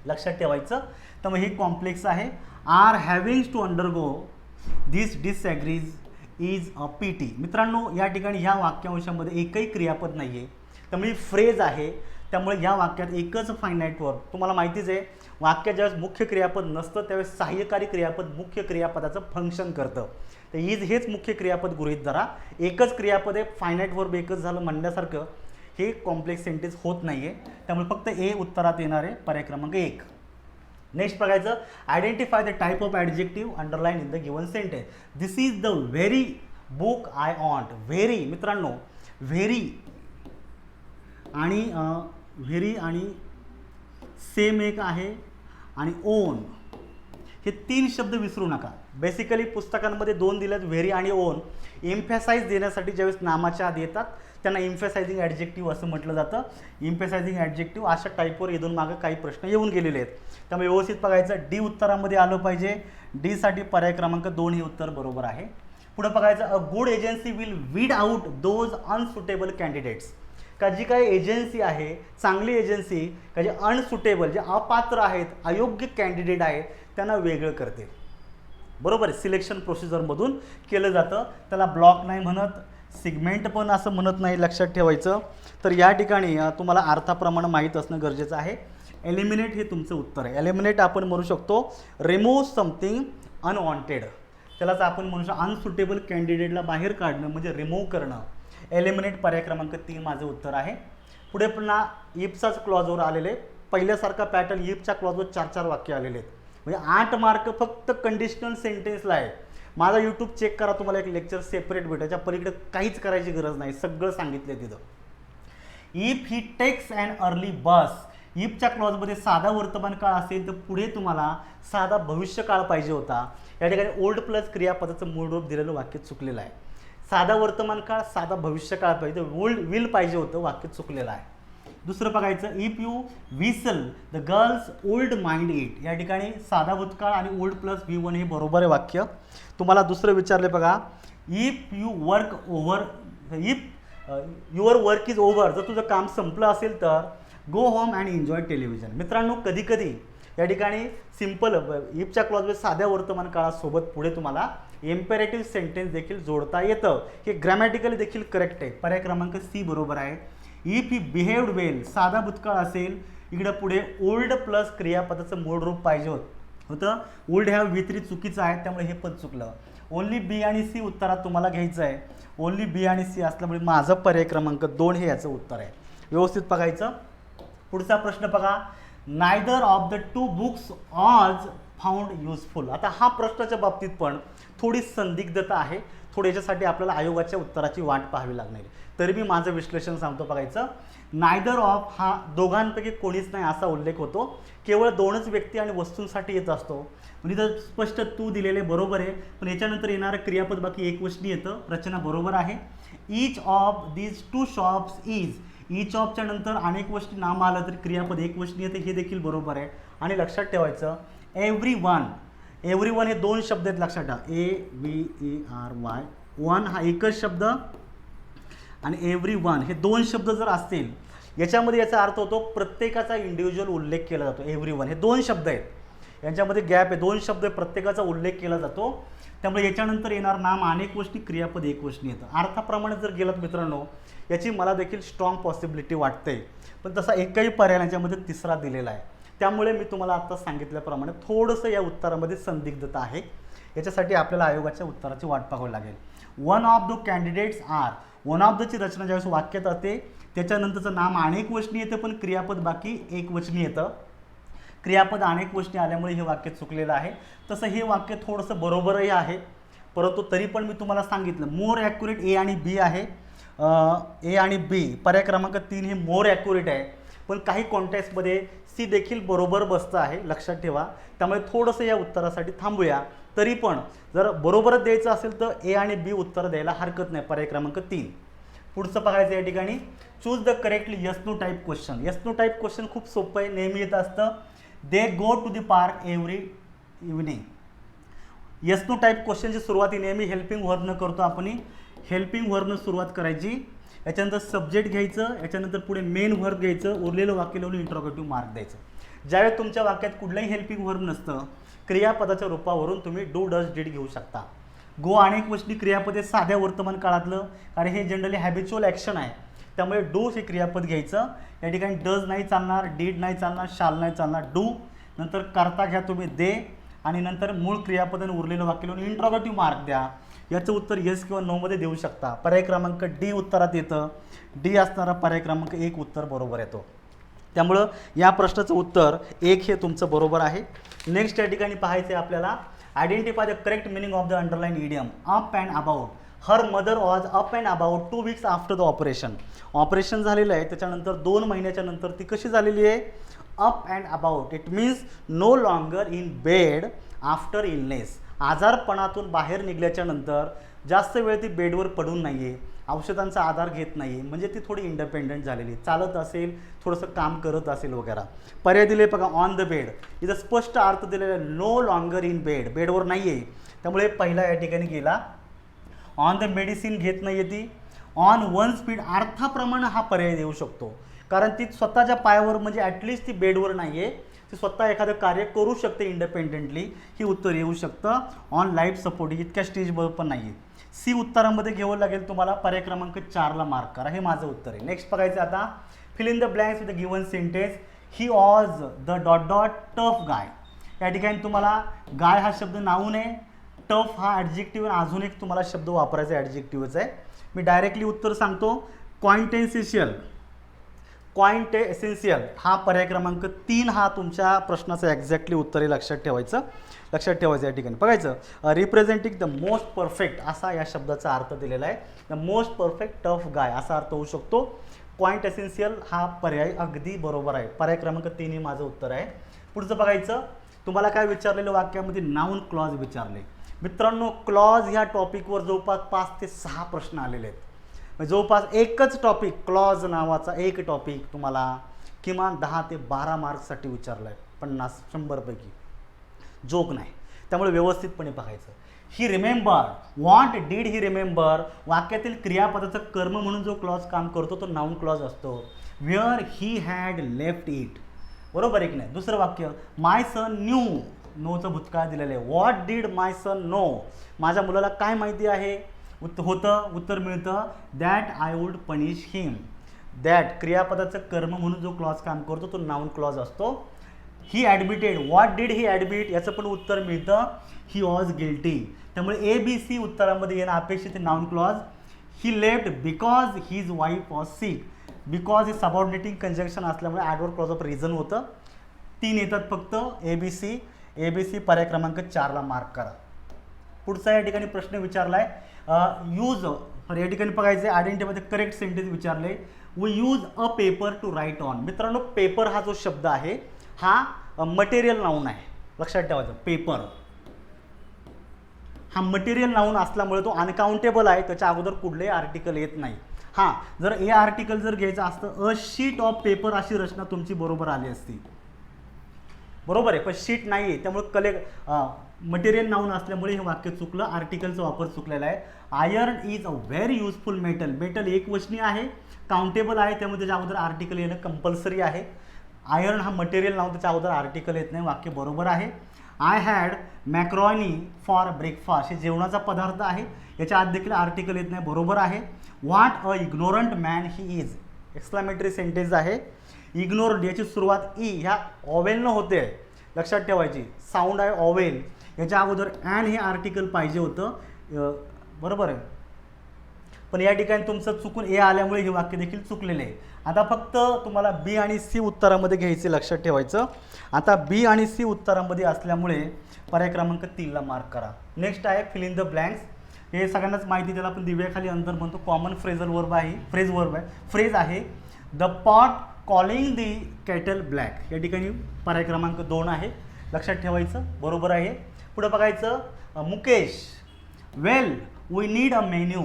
लक्षात ठेवायचं. तर मग हे कॉम्प्लेक्स आहे. Are having to undergo this disagrees is a PT. मित्रांनो, या ठिकाणी ह्या वाक्यांशामध्ये एकही क्रियापद नाही आहे, त्यामुळे फ्रेज आहे. त्यामुळे या वाक्यात एकच फायनाईट वर्ब. तुम्हाला माहितीच आहे, वाक्यात ज्यावेळेस मुख्य क्रियापद नसतं त्यावेळेस सहाय्यकारी क्रियापद मुख्य क्रियापदाचं फंक्शन करतं. तर इज हेच मुख्य क्रियापद गृहीत धरा. एकच क्रियापद आहे, फायनाईट वर्ब एकच झालं म्हणण्यासारखं हे कॉम्प्लेक्स सेंटेन्स होत नाही आहे. त्यामुळे फक्त ए उत्तरात येणार आहे, पर्याय क्रमांक 1. नेक्स्ट बघायचं, identify the type of adjective underline in the given sentence. This is the very book I want. Very मित्रांनो, व्हेरी आणि सेम एक आहे आणि ओन हे 3 शब्द विसरू नका. बेसिकली पुस्तकांमध्ये 2 दिलेत, व्हेरी आणि ओन. एम्फॅसाइज देण्यासाठी ज्यावेळेस नामाच्या आधी येतात त्यांना एम्फॅसायझिंग ॲडजेक्टिव्ह असं म्हटलं जातं. एम्फॅसायझिंग ॲडजेक्टिव्ह अशा टाईपवर इथून मागं काही प्रश्न येऊन गेलेले आहेत. त्यामुळे व्यवस्थित बघायचं, डी उत्तरामध्ये आलं पाहिजे. डीसाठी पर्याय क्रमांक 2 हे उत्तर बरोबर आहे. पुढे बघायचं, a good agency will weed out those unsuitable candidates. का जी काही एजन्सी आहे, चांगली एजन्सी का जे अनसुटेबल, जे अपात्र आहेत, अयोग्य कॅन्डिडेट आहेत त्यांना वेगळं करते. बरोबर आहे, सिलेक्शन प्रोसिजरमधून केलं जातं. त्याला ब्लॉक नाही म्हणत, सिगमेंट पण असं म्हणत नाही, लक्षात ठेवायचं. तर या ठिकाणी तुम्हाला अर्थाप्रमाणे माहीत असणं गरजेचं आहे. एलिमिनेट हे तुमचं उत्तर आहे. एलिमिनेट आपण म्हणू शकतो रिमूव्ह समथिंग अनवॉन्टेड. त्यालाच आपण म्हणू शकतो अनसुटेबल कॅन्डिडेटला बाहेर काढणं म्हणजे रिमूव्ह करणं. एलिमिनेट पर्याय क्रमांक 3 माझं उत्तर आहे. पुढे पुन्हा इफचाच क्लॉजवर आलेले, पहिल्यासारखा पॅटर्न इफच्या क्लॉजवर 4-4 वाक्य आलेले आहेत. म्हणजे 8 मार्क फक्त कंडिशनल सेंटेन्सला आहे. माझा यूट्यूब चेक करा, तुम्हाला एक लेक्चर सेपरेट भेटेल. त्याच्या पलीकडे काहीच करायची गरज नाही, सगळं सांगितलं तिथं. If he takes and early bus. इफच्या क्लॉजमध्ये साधा वर्तमान काळ असेल तर पुढे तुम्हाला साधा भविष्यकाळ पाहिजे होता. या ठिकाणी ओल्ड प्लस क्रियापदाचं मूळ रूप दिलेलं वाक्य चुकलेलं आहे. साधा वर्तमान काळ, साधा भविष्यकाळ पाहिजे, ओल्ड विल पाहिजे होतं, वाक्य चुकलेलं आहे. दुसरं बघायचं, if you whistle the girls old mind it. या ठिकाणी साधा भूतकाळ आणि ओल्ड प्लस V1 हे बरोबर आहे वाक्य. तुम्हाला दुसरं विचारले बघा, if you work over, if your work is over. जर तुझं काम संपलं असेल तर go home and enjoy television. मित्रांनो, कधी कधी या ठिकाणी सिम्पल इफच्या क्लॉजमध्ये साध्या वर्तमान काळासोबत पुढे तुम्हाला एम्पेरेटिव्ह सेंटेन्स देखील जोडता येतं. हे ग्रॅमॅटिकली देखील करेक्ट आहे. पर्याय क्रमांक C बरोबर आहे. इफ ही बिहेव्ड वेल, साधा भूतकाळ असेल, इकडं पुढे ओल्ड प्लस क्रियापदाचं मूळ रूप पाहिजे होतं. ओल्ड ह्या V3 चुकीचं आहे, त्यामुळे हे पद चुकलं. ओनली B आणि C उत्तरात तुम्हाला घ्यायचं आहे. ओनली B आणि C असल्यामुळे माझं पर्याय क्रमांक 2 हे याचं उत्तर आहे. व्यवस्थित बघायचं. पुढचा प्रश्न बघा, neither of the 2 books was found useful. आता हा प्रश्नाच्या बाबतीत पण थोडी संदिग्धता आहे. थोडी याच्यासाठी आपल्याला आयोगाच्या उत्तराची वाट पाहावी लागणार. तरी मी माझं विश्लेषण सांगतो. बघायचं, नायदर ऑफ हा दोघांपैकी कोणीच नाही असा उल्लेख होतो. केवळ 2च व्यक्ती आणि वस्तूंसाठी येत असतो. म्हणजे तर स्पष्ट तू दिलेले बरोबर आहे, पण याच्यानंतर येणारं क्रियापद बाकी एकवचनी येतं. रचना बरोबर आहे. Each of these 2 shops is. Each ऑफच्या नंतर अनेक वचनी नाम आलं तर क्रियापद एकवचनी येते, हे देखील बरोबर आहे. आणि लक्षात ठेवायचं, एव्हरीवन. एव्हरीवन हे 2 शब्द आहेत, लक्षात ठेवा. AVERY. वन हा एकच शब्द आणि एव्हरीवन हे 2 शब्द जर असतील, याच्यामध्ये याचा अर्थ होतो प्रत्येकाचा इंडिव्हिज्युअल उल्लेख केला जातो. एव्हरीवन हे 2 शब्द आहेत, यांच्यामध्ये गॅप आहे. 2 शब्द प्रत्येकाचा उल्लेख केला जातो. त्यामुळे याच्यानंतर येणार नाम अनेक वचनी, क्रियापद एकवचनी येतं. अर्थाप्रमाणे जर गेलात मित्रांनो, याची मला देखील स्ट्रॉंग पॉसिबिलिटी वाटते, पण तसा एकही पर्याय याच्यामध्ये तिसरा दिलेला आहे. त्यामुळे मी तुम्हाला आता सांगितल्याप्रमाणे थोडंसं या उत्तरामध्ये संदिग्धता आहे. याच्यासाठी आपल्याला आयोगाच्या उत्तराची वाट पाहावी लागेल. One of the candidates are. One of दची रचना ज्यावेळेस वाक्यात येते त्याच्यानंतरचं नाम अनेक वचनी येतं, पण क्रियापद बाकी एकवचनी येतं. क्रियापद अनेक वचनी आल्यामुळे हे वाक्य चुकलेलं आहे. तसं हे वाक्य थोडंसं बरोबरही आहे, परंतु तरी पण मी तुम्हाला सांगितलं मोर ॲक्युरेट A आणि B आहे. A आणि B पर्याय क्रमांक 3 हे मोर ॲक्युरेट आहे, पण काही कॉन्टेक्स्टमध्ये C देखील बरोबर बसतं आहे, लक्षात ठेवा. त्यामुळे थोडंसं या उत्तरासाठी थांबूया. तरी पण जर बरोबरच द्यायचं असेल तर A आणि B उत्तर द्यायला हरकत नाही. पर्याय क्रमांक 3. पुढचं बघायचं या ठिकाणी, choose the correctly yes no type question. Yes no type question खूप सोपं आहे, नेहमी येत असतं. They go to the park every evening. Yes no type क्वेश्चनची सुरुवाती नेहमी हेल्पिंग व्हर्बनं करतो आपण. हेल्पिंग व्हर्बनं सुरुवात करायची, याच्यानंतर सब्जेक्ट घ्यायचं, याच्यानंतर पुढे मेन व्हर्ब घ्यायचं, उरलेलं वाक्य लावून इंट्रोगेटिव्ह मार्क द्यायचं. ज्यावेळेस तुमच्या वाक्यात कुठलंही हेल्पिंग व्हर्ब नसतं, क्रियापदाच्या रूपावरून तुम्ही डू डज डीड घेऊ शकता. गो अनेक गोष्टी क्रियापदे साध्या वर्तमान काळातलं, कारण हे जनरली हॅबिच्युअल ॲक्शन आहे, त्यामुळे डू हे क्रियापद घ्यायचं. या ठिकाणी डज नाही चालणार, डीड नाही चालणार, शाल नाही चालणार, डू. नंतर करता घ्या तुम्ही दे, आणि नंतर मूळ क्रियापदाने उरलेलं वाक्य लिहून इंट्रोगेटिव्ह मार्क द्या. याचं उत्तर येस किंवा नोमध्ये देऊ शकता. पर्याय क्रमांक डी उत्तरात येतं. डी असणारा पर्याय क्रमांक 1 उत्तर बरोबर येतो. त्यामुळं या प्रश्नाचं उत्तर 1 हे तुमचं बरोबर आहे. नेक्स्ट या ठिकाणी पाहायचं आहे आपल्याला, identify the correct meaning of the underline idiom. Up and about. Her mother was up and about 2 weeks after the operation. Operation झालेलं आहे, त्याच्यानंतर 2 महिन्याच्या नंतर ती कशी झालेली आहे? Up and about. It means no longer in bed after illness. आजारपणातून बाहेर निघल्याच्या नंतर जास्त वेळ ती बेडवर पडून नाही आहे, औषधांचा आधार घेत नाही, म्हणजे ती थोडी इंडिपेंडंट झालेली, चालत असेल, थोडंसं काम करत असेल वगैरे. पर्याय दिले बघा, ऑन द बेड. इथं स्पष्ट अर्थ दिलेला आहे, नो लॉंगर इन बेड, बेडवर नाही आहे, त्यामुळे पहिला या ठिकाणी गेला. ऑन द मेडिसिन घेत नाही आहे ती. ऑन वन स्पीड अर्थाप्रमाणे हा पर्याय देऊ शकतो, कारण ती स्वतःच्या पायावर, म्हणजे ॲटलिस्ट ती बेडवर नाही आहे, ती स्वतः एखादं कार्य करू शकते इंडिपेंडेंटली, ही उत्तर येऊ शकतं. ऑन लाईफ सपोर्ट इतक्या स्टेजवर पण नाही आहे. सी उत्तरामध्ये घ्यावं लागेल तुम्हाला. पर्याय क्रमांक 4ला मार्क करा, हे माझं उत्तर आहे. नेक्स्ट बघायचं आता, fill in the blanks with the given sentence. He was the dot dot tough guy. या ठिकाणी तुम्हाला गाय हा शब्द नाऊन आहे, टफ हा ॲडजेक्टिव्ह, अजून एक तुम्हाला शब्द वापरायचा ॲडजेक्टिव्हच आहे. मी डायरेक्टली उत्तर सांगतो, क्वाइंटेन्सिशियल. क्वाइंटेसेन्शियल हा पर्याय क्रमांक 3 हा तुमच्या प्रश्नाचं एक्झॅक्टली उत्तर आहे. लक्षात ठेवायचं या ठिकाणी. बघायचं, रिप्रेझेंटिंग द मोस्ट परफेक्ट असा या शब्दाचा अर्थ दिलेला आहे. The most perfect tough guy असा अर्थ होऊ शकतो. क्वाइंटेसेन्शियल हा पर्याय अगदी बरोबर आहे. पर्याय क्रमांक 3 हे माझं उत्तर आहे. पुढचं बघायचं, तुम्हाला काय विचारलेलं वाक्यामध्ये नाऊन क्लॉज विचारले. मित्रांनो, क्लॉज ह्या टॉपिकवर जवळपास 5 ते 6 प्रश्न आलेले आहेत. जवळपास एकच टॉपिक, क्लॉज नावाचा एक टॉपिक तुम्हाला किमान 10 ते 12 मार्क्ससाठी विचारला आहे, 50-100 पैकी, जोक नाही. त्यामुळे व्यवस्थितपणे पाहायचं. He remember. What did he remember. वाक्यातील क्रियापदाचं कर्म म्हणून जो क्लॉज काम करतो तो नाऊन क्लॉज असतो. Where he had left it. बरोबर आहे की नाही? दुसरं वाक्य, माय सन न्यू. नोचं भूतकाळ दिलेलं आहे. What did my son know. माझ्या मुलाला काय माहिती आहे? उत्तर मिळतं, that I would punish him. That क्रियापदाचं कर्म म्हणून जो क्लॉज काम करतो तो नाऊन क्लॉज असतो. He admitted. What did he admit याचं पण उत्तर मिळतं, ही वॉज गिल्टी. त्यामुळे ABC उत्तरामध्ये येणं अपेक्षित noun clause. He left because his wife was sick. Because हे सबऑर्डिनेटिंग कंजंक्शन असल्यामुळे ॲडवर्ब क्लॉज ऑफ रिझन होतं. 3 येतात फक्त. ABC पर्याय क्रमांक 4ला मार्क करा. पुढचा या ठिकाणी प्रश्न विचारला आहे, यूज. या ठिकाणी बघायचं आहे, आयडेंटिफाय द करेक्ट सेंटेन्स विचारले. We use a paper to write on. मित्रांनो, पेपर हा जो शब्द आहे हा मटेरियल नाऊन आहे. लक्षात ठेवायचं, पेपर हा मटेरियल नाऊन असल्यामुळे तो अनकाउंटेबल आहे. त्याच्या अगोदर कुठलेही आर्टिकल येत नाही. हां, जर ए आर्टिकल जर घ्यायचं असतं, अ शीट ऑफ पेपर अशी रचना तुमची बरोबर आली असती. बरोबर आहे, पण शीट नाही आहे, त्यामुळे मटेरियल नाऊन असल्यामुळे हे वाक्य चुकलं. आर्टिकलचा वापर चुकलेला आहे. Iron is a very useful metal. Metal एकवचनी आहे, काउंटेबल आहे, त्यामुळे त्याच्या अगोदर आर्टिकल येणं कंपल्सरी आहे. आयर्न हा मटेरियल नाऊन, त्याच्या अगोदर आर्टिकल येत नाही. वाक्य बरोबर आहे. I had macaroni for breakfast. हे जेवणाचा पदार्थ आहे, याच्या आत देखील आर्टिकल येत नाही. बरोबर आहे. What a ignorant man he is. Exclamatory sentence आहे. इग्नोर्ड याची सुरुवात ई ह्या ऑवेलनं होते. लक्षात ठेवायची, साऊंड आहे ऑवेल, याच्या अगोदर ॲन हे आर्टिकल पाहिजे होतं. बरोबर आहे, पण या ठिकाणी तुमचं चुकून ए आल्यामुळे हे वाक्य देखील चुकलेले आहे. आता फक्त तुम्हाला बी आणि सी उत्तरामध्ये घ्यायचे. लक्षात ठेवायचं, आता बी आणि सी उत्तरामध्ये असल्यामुळे पर्याय क्रमांक 3ला मार्क करा. नेक्स्ट आहे फिल इन द ब्लँक्स. हे सगळ्यांनाच माहिती, त्याला आपण दिव्याखाली अंतर म्हणतो. कॉमन फ्रेझल वर्ब आहे, फ्रेज आहे. The pot calling the kettle black. या ठिकाणी पर्याय क्रमांक 2 आहे. लक्षात ठेवायचं, बरोबर आहे. पुढे बघायचं, मुकेश. वेल वी नीड अ मेन्यू.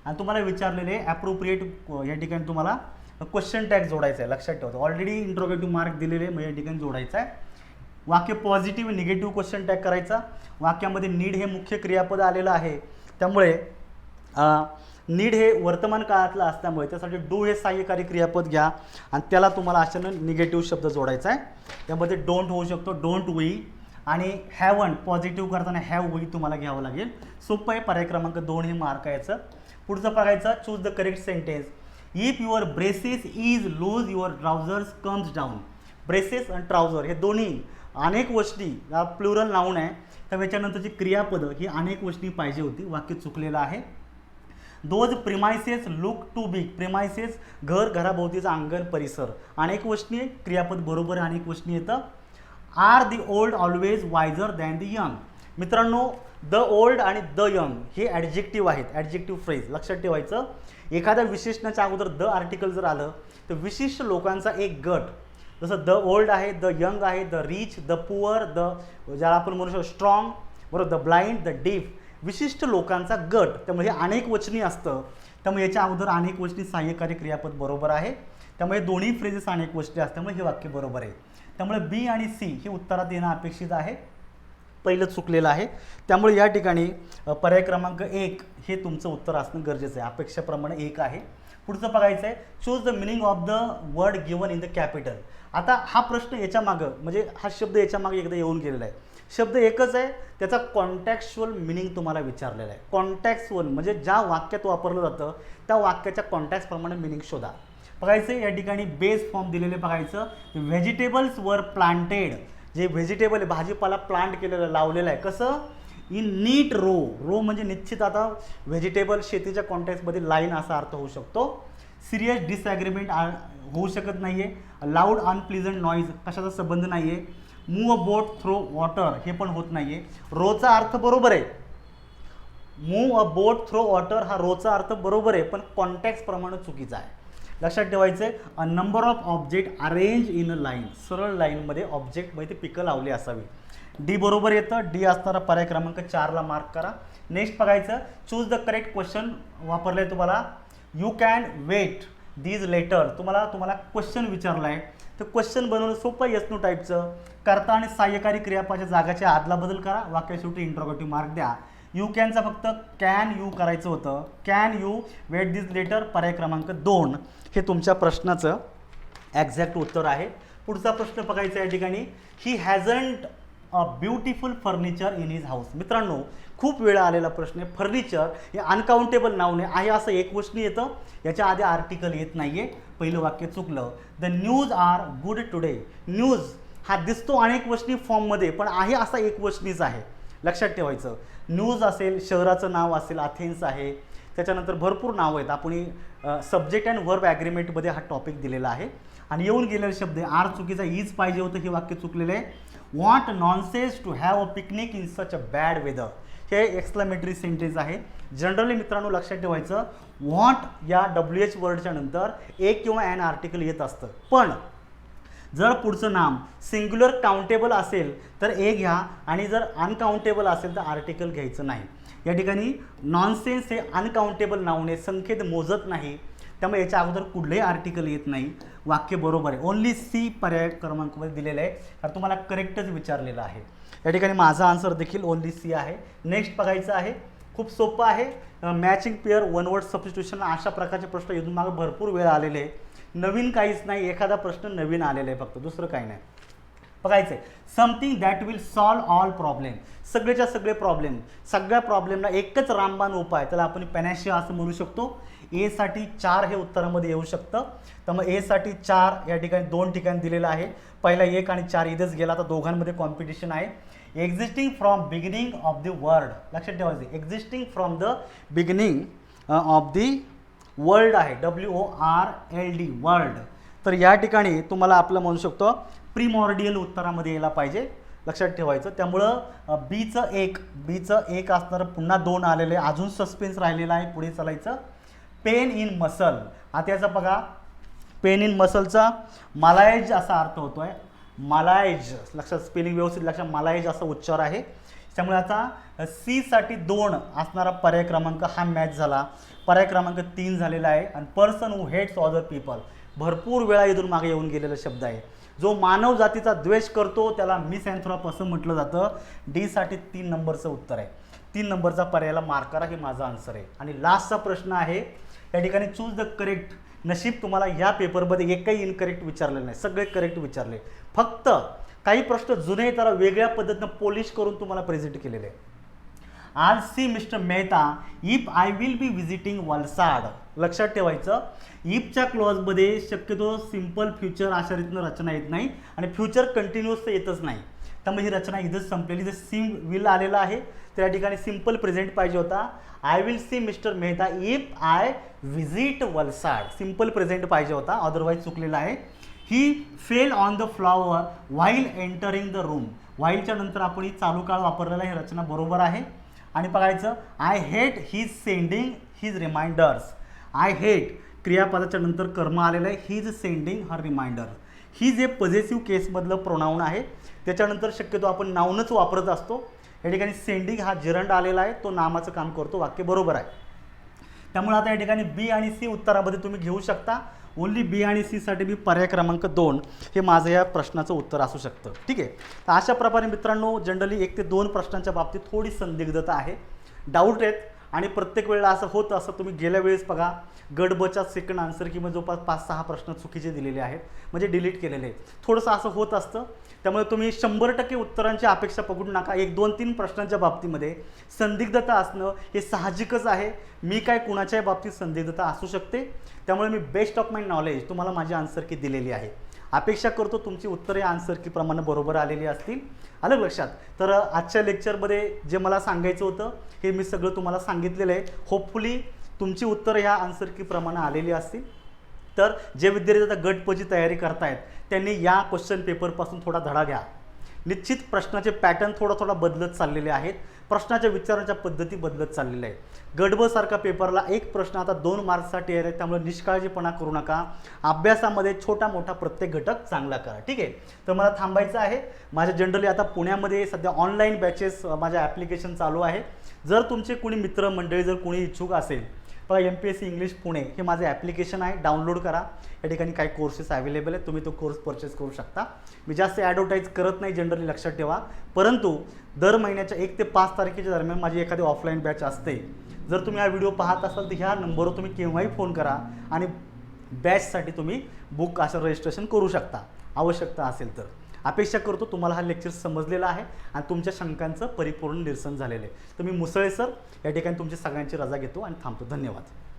आणि तुम्हाला विचारलेले ॲप्रोप्रिएट या ठिकाणी तुम्हाला क्वेश्चन टॅग जोडायचा आहे. लक्षात ठेवायचं, ऑलरेडी इंट्रोगेटिव्ह मार्क दिलेले मग या ठिकाणी जोडायचं आहे. वाक्य पॉझिटिव्ह निगेटिव्ह क्वेश्चन टॅग करायचा. वाक्यामध्ये नीड हे मुख्य क्रियापद आलेलं आहे, त्यामुळे नीड हे वर्तमान काळातलं असल्यामुळे त्यासाठी डू हे सहाय्यकारी क्रियापद घ्या आणि त्याला तुम्हाला अशानं निगेटिव्ह शब्द जोडायचा आहे. त्यामध्ये डोंट होऊ शकतो, डोंट वी. आणि हॅवन पॉझिटिव्ह करताना हॅव वही तुम्हाला घ्यावं लागेल. सोपं आहे. पर्याय क्रमांक 2 हे मार्क याचं. पुढचं बघायचं, choose the correct sentence. If your braces is lose your trousers comes down. Braces आणि ट्राउझर हे दोन्ही अनेक वचनी, प्लुरल नाऊन आहे, तर याच्यानंतरची क्रियापदं ही अनेक वचनी पाहिजे होती. वाक्य चुकलेलं आहे. Those premises look to big. Premises घर, घराभोवतीचा अंगण, परिसर. अनेक वचनी आहे, क्रियापद बरोबर आहे, अनेक वचनी येतं. Are the old always wiser than the young. मित्रांनो, द ओल्ड आणि द यंग हे ॲडजेक्टिव्ह आहेत, ॲडजेक्टिव्ह फ्रेज लक्षात ठेवायचं. एखाद्या विशेषणाच्या अगोदर द आर्टिकल जर आलं तर विशिष्ट लोकांचा एक गट, जसं द ओल्ड आहे, द यंग आहे, द रिच, द पुअर, ज्याला आपण म्हणू शकतो स्ट्रॉंग, बरोबर, द ब्लाइंड, द डीफ, विशिष्ट लोकांचा गट. त्यामुळे हे अनेक वचनी असतं. त्यामुळे याच्या अगोदर अनेक वचनी सहाय्यकारी क्रियापद बरोबर आहे. त्यामुळे दोन्ही फ्रेजेस अनेक वचनी असतात, त्यामुळे हे वाक्य बरोबर आहे. त्यामुळे बी आणि सी हे उत्तरात येणं अपेक्षित आहे. पहिलं चुकलेलं आहे. त्यामुळे या ठिकाणी पर्याय क्रमांक 1 हे तुमचं उत्तर असणं गरजेचं आहे. अपेक्षेप्रमाणे 1 आहे. पुढचं बघायचं आहे, choose the meaning of the word given in the capital. आता हा प्रश्न याच्या मागं, म्हणजे हा शब्द याच्या मागे एकदा येऊन गेलेला आहे. शब्द एकच आहे, त्याचा कॉन्टॅक्च्युअल मिनिंग तुम्हाला विचारलेला आहे. कॉन्टॅक्च्युअल म्हणजे ज्या वाक्यात वापरलं जातं त्या वाक्याच्या कॉन्टॅक्टप्रमाणे मिनिंग शोधा. बघायचं या ठिकाणी बेस फॉर्म दिलेले बघायचं. व्हेजिटेबल्स वर प्लांटेड. जे व्हेजिटेबल आहे, भाजीपाला प्लांट केलेलं, लावलेलं आहे. कसं? In NEET row. रो म्हणजे निश्चित आता व्हेजिटेबल शेतीच्या कॉन्टॅक्टमध्ये लाईन असा अर्थ होऊ शकतो. सिरियस डिसॲग्रीमेंट होऊ शकत नाही आहे. लाऊड अनप्लिझंट नॉईज कशाचा संबंध नाही आहे. Move a boat through water हे पण होत नाही आहे. रोचा अर्थ बरोबर आहे. Move a boat through water हा रोचा अर्थ बरोबर आहे, पण कॉन्टॅक्टप्रमाणे चुकीचा आहे. लक्षात ठेवायचं आहे. A number of object arrange in a line. सरळ लाईनमध्ये ऑब्जेक्टमध्ये ते पिकं लावली असावी. डी बरोबर येतं. डी असणारा पर्याय क्रमांक 4ला मार्क करा. नेक्स्ट बघायचं, चूज द करेक्ट क्वेश्चन वापरलं आहे तुम्हाला. You can wait these letter. तुम्हाला क्वेश्चन विचारला आहे, तर क्वेश्चन बनवणं सोपं येस नो टाईपचं. कर्ता आणि सहाय्यकारी क्रियापदाच्या जागाच्या आदला बदल करा. वाक्य शेवटी इंट्रोगेटिव्ह मार्क द्या. यू कॅनचा फक्त कॅन यू करायचं होतं. Can you wait this letter पर्याय क्रमांक 2 हे तुमच्या प्रश्नाचं एक्झॅक्ट उत्तर आहे. पुढचा प्रश्न बघायचा या ठिकाणी. He hasn't a beautiful furniture in his house. मित्रांनो, खूप वेळा आलेला प्रश्न आहे. फर्निचर हे अनकाउंटेबल नाऊन आहे असं एक वचनी येतं. याच्या आधी आर्टिकल येत नाही आहे. पहिलं वाक्य चुकलं. The news are good today. News हा दिसतो अनेक वचनी फॉर्ममध्ये, पण आहे असा एक वचनीच आहे. लक्षात ठेवायचं. न्यूज असेल, शहराचं नाव असेल, अथेन्स आहे, त्याच्यानंतर भरपूर नावं आहेत. आपण सब्जेक्ट अँड वर्ब ॲग्रीमेंटमध्ये हा टॉपिक दिलेला आहे. आणि येऊन गेलेले शब्द आहे. आर चुकीचा, ईज पाहिजे होतं, हे वाक्य चुकलेलं आहे. What nonsense to have a picnic in such a bad weather. हे एक्सक्लेमेटरी सेंटेन्स आहे. जनरली मित्रांनो लक्षात ठेवायचं, वॉट या WH वर्डच्या नंतर एक किंवा ॲन आर्टिकल येत असतं, पण जर पुढचं नाम सिंग्युलर काउंटेबल असेल तर ए घ्या, आणि जर अनकाउंटेबल असेल तर आर्टिकल घ्यायचं नाही. या ठिकाणी नॉनसेन्स हे अनकाउंटेबल नाऊन आहे, संख्येत मोजत नाही, त्यामुळे याच्या अगोदर कुठलंही आर्टिकल येत नाही. वाक्य बरोबर आहे. ओनली सी पर्याय क्रमांकमध्ये दिलेलं आहे, कारण तुम्हाला करेक्टच विचारलेलं आहे. या ठिकाणी माझा आन्सर देखील ओनली सी आहे. नेक्स्ट बघायचं आहे. खूप सोपं आहे. Matching pair, one word substitution, अशा प्रकारचे प्रश्न इथून मागे भरपूर वेळ आलेले आहे. नवीन काहीच नाही, एखादा प्रश्न नवीन आलेला आहे फक्त, दुसरं काही नाही. बघायचं आहे. Something that will solve all problem. सगळेच्या सगळे प्रॉब्लेम, सगळ्या प्रॉब्लेमला एकच रामबाण उपाय, त्याला आपण पॅनॅशिया असं म्हणू शकतो. ए साठी 4 हे उत्तरामध्ये येऊ शकतं. त्यामुळे ए साठी 4 या ठिकाणी 2 ठिकाणी दिलेलं आहे. पहिला 1 आणि 4 इथेच गेला, तर दोघांमध्ये कॉम्पिटिशन आहे. Existing from beginning of the world. लक्षात ठेवायचं, existing from the beginning of the world आहे, WORLD वर्ल्ड. तर या ठिकाणी तुम्हाला आपलं म्हणू शकतो प्रिमॉर्डियल उत्तरामध्ये यायला पाहिजे. लक्षात ठेवायचं. त्यामुळं बीचं एक असणारं पुन्हा 2 आलेले, अजून सस्पेन्स राहिलेला आहे. पुढे चालायचं. Pain in muscle. आता याचा बघा, पेन इन मसलचा मलायज असा अर्थ होतो आहे. मलायज, लक्षात, स्पेलिंग व्यवस्थित लक्षात, मलायज असा उच्चार आहे. त्यामुळे आता सी साठी 2 असणारा पर्याय क्रमांक हा मॅच झाला. पर्याय क्रमांक 3 झालेला आहे. आणि person who hates other people, भरपूर वेळा इथून मागे येऊन गेलेला शब्द आहे. जो मानव जातीचा द्वेष करतो त्याला मिसॅन्थ्रोप असं म्हटलं जातं. डी साठी 3 नंबरचं उत्तर आहे. 3 नंबरचा पर्यायाला मार्क करा, हे माझा आन्सर आहे. आणि लास्टचा प्रश्न आहे या ठिकाणी, चूज द करेक्ट. नशीब तुम्हाला ह्या पेपरमध्ये एकही इनकरेक्ट विचारलेलं नाही, सगळे करेक्ट विचारले. फक्त काही प्रश्न जुने तर वेगळ्या पद्धतीनं पॉलिश करून तुम्हाला प्रेझेंट केलेले आहे. आज see mister Mehta if I will be visiting Valsad. लक्षात ठेवायचं, इफच्या क्लॉजमध्ये शक्यतो सिंपल फ्युचर अशा रीतीनं रचना येत नाही आणि फ्युचर कंटिन्युअस तर येतच नाही. त्यामुळे ही रचना इथंच संपलेली. जर सी विल आलेला आहे त्या ठिकाणी सिंपल प्रेझेंट पाहिजे होता. I will see mister Mehta if I visit Valsad, simple present पाहिजे होता, अदरवाईज चुकलेला आहे. He fell on the flower while entering the room. व्हाईलच्या नंतर आपण ही चालू काळ वापरलेला आहे, रचना बरोबर आहे. आणि बघायचं, I hate his sending his reminders. I hate क्रियापदाच्या नंतर कर्म आलेलं आहे, हिज सेंडिंग हर रिमाइंडर. ही जे पॉझिटिव्ह केसमधलं प्रोनाऊन आहे त्याच्यानंतर शक्यतो आपण नाऊनच वापरत असतो. या ठिकाणी सेंडिंग हा जिरंड आलेला आहे, तो नामाचं काम करतो, वाक्य बरोबर आहे. त्यामुळे आता या ठिकाणी बी आणि सी उत्तरामध्ये तुम्ही घेऊ शकता. ओन्ली बी आणि सी साठी बी पर्याय क्रमांक 2 हे माझं या प्रश्नाचं उत्तर असू शकतं. ठीक आहे. तर अशा प्रकारे मित्रांनो जनरली 1 ते 2 प्रश्नांच्या बाबतीत थोडी संदिग्धता आहे, डाऊट आहेत आणि प्रत्येक वेळेला असं होतं. असं तुम्ही गेल्या वेळेस बघा गट बच्या सेकंड आन्सर किंवा जवळपास 5-6 प्रश्न चुकीचे दिलेले आहेत, म्हणजे डिलीट केलेले आहेत. थोडंसं असं होत असतं. त्यामुळे तुम्ही 100% उत्तरांची अपेक्षा पकडू नका. 1, 2, 3 प्रश्नांच्या बाबतीमध्ये संदिग्धता असणं हे साहजिकच आहे. मी काय कुणाच्याही बाबतीत संदिग्धता असू शकते. त्यामुळे मी बेस्ट ऑफ माय नॉलेज तुम्हाला माझी आन्सर की दिलेली आहे. अपेक्षा करतो तुमची उत्तरे आन्सर की प्रमाणे बरोबर आलेली असतील. आलं लक्षात. तर आजच्या लेक्चरमध्ये जे मला सांगायचं होतं हे मी सगळं तुम्हाला सांगितलेलं आहे. होपफुली तुमची उत्तरं ह्या आन्सर की प्रमाणे आलेली असतील. तर जे विद्यार्थी आता गट प ची तयारी करतायत त्यांनी या क्वेश्चन पेपरपासून थोडा धडा घ्या. निश्चित प्रश्नाचे पॅटर्न थोडा बदलत चाललेले आहेत, प्रश्नाच्या विचारण्याच्या पद्धती बदलत चाललेल्या आहेत. गट ब सारखा पेपरला एक प्रश्न आता 2 मार्क्ससाठी आहे, त्यामुळे निष्काळजीपणा करू नका. अभ्यासामध्ये छोटा मोठा प्रत्येक घटक चांगला करा. ठीक आहे. तर मला थांबायचं आहे. माझ्या जनरली आता पुण्यामध्ये सध्या ऑनलाईन बॅचेस माझ्या ॲप्लिकेशन चालू आहे. जर तुमचे कोणी मित्रमंडळी जर कोणी इच्छुक असेल, बघा MPSC इंग्लिश पुणे हे माझं ॲप्लिकेशन आहे, डाउनलोड करा. या ठिकाणी काही कोर्सेस अवेलेबल आहेत, तुम्ही तो कोर्स परचेस करू शकता. मी जास्त ॲडव्हर्टाईज करत नाही जनरली, लक्षात ठेवा. परंतु दर महिन्याच्या 1 ते 5 तारखेच्या दरम्यान माझी एखादी ऑफलाईन बॅच असते. जर तुम्ही हा व्हिडिओ पाहत असाल तर ह्या नंबरवर तुम्ही केव्हाही फोन करा आणि बॅचसाठी तुम्ही बुक असं रजिस्ट्रेशन करू शकता, आवश्यकता असेल तर. अपेक्षा करतो तुम्हाला हा लेक्चर समजलेला आहे आणि तुमच्या शंकांचं परिपूर्ण निरसन झालेलं आहे. तर मी मुसळे सर या ठिकाणी तुमची सगळ्यांची रजा घेतो आणि थांबतो. धन्यवाद.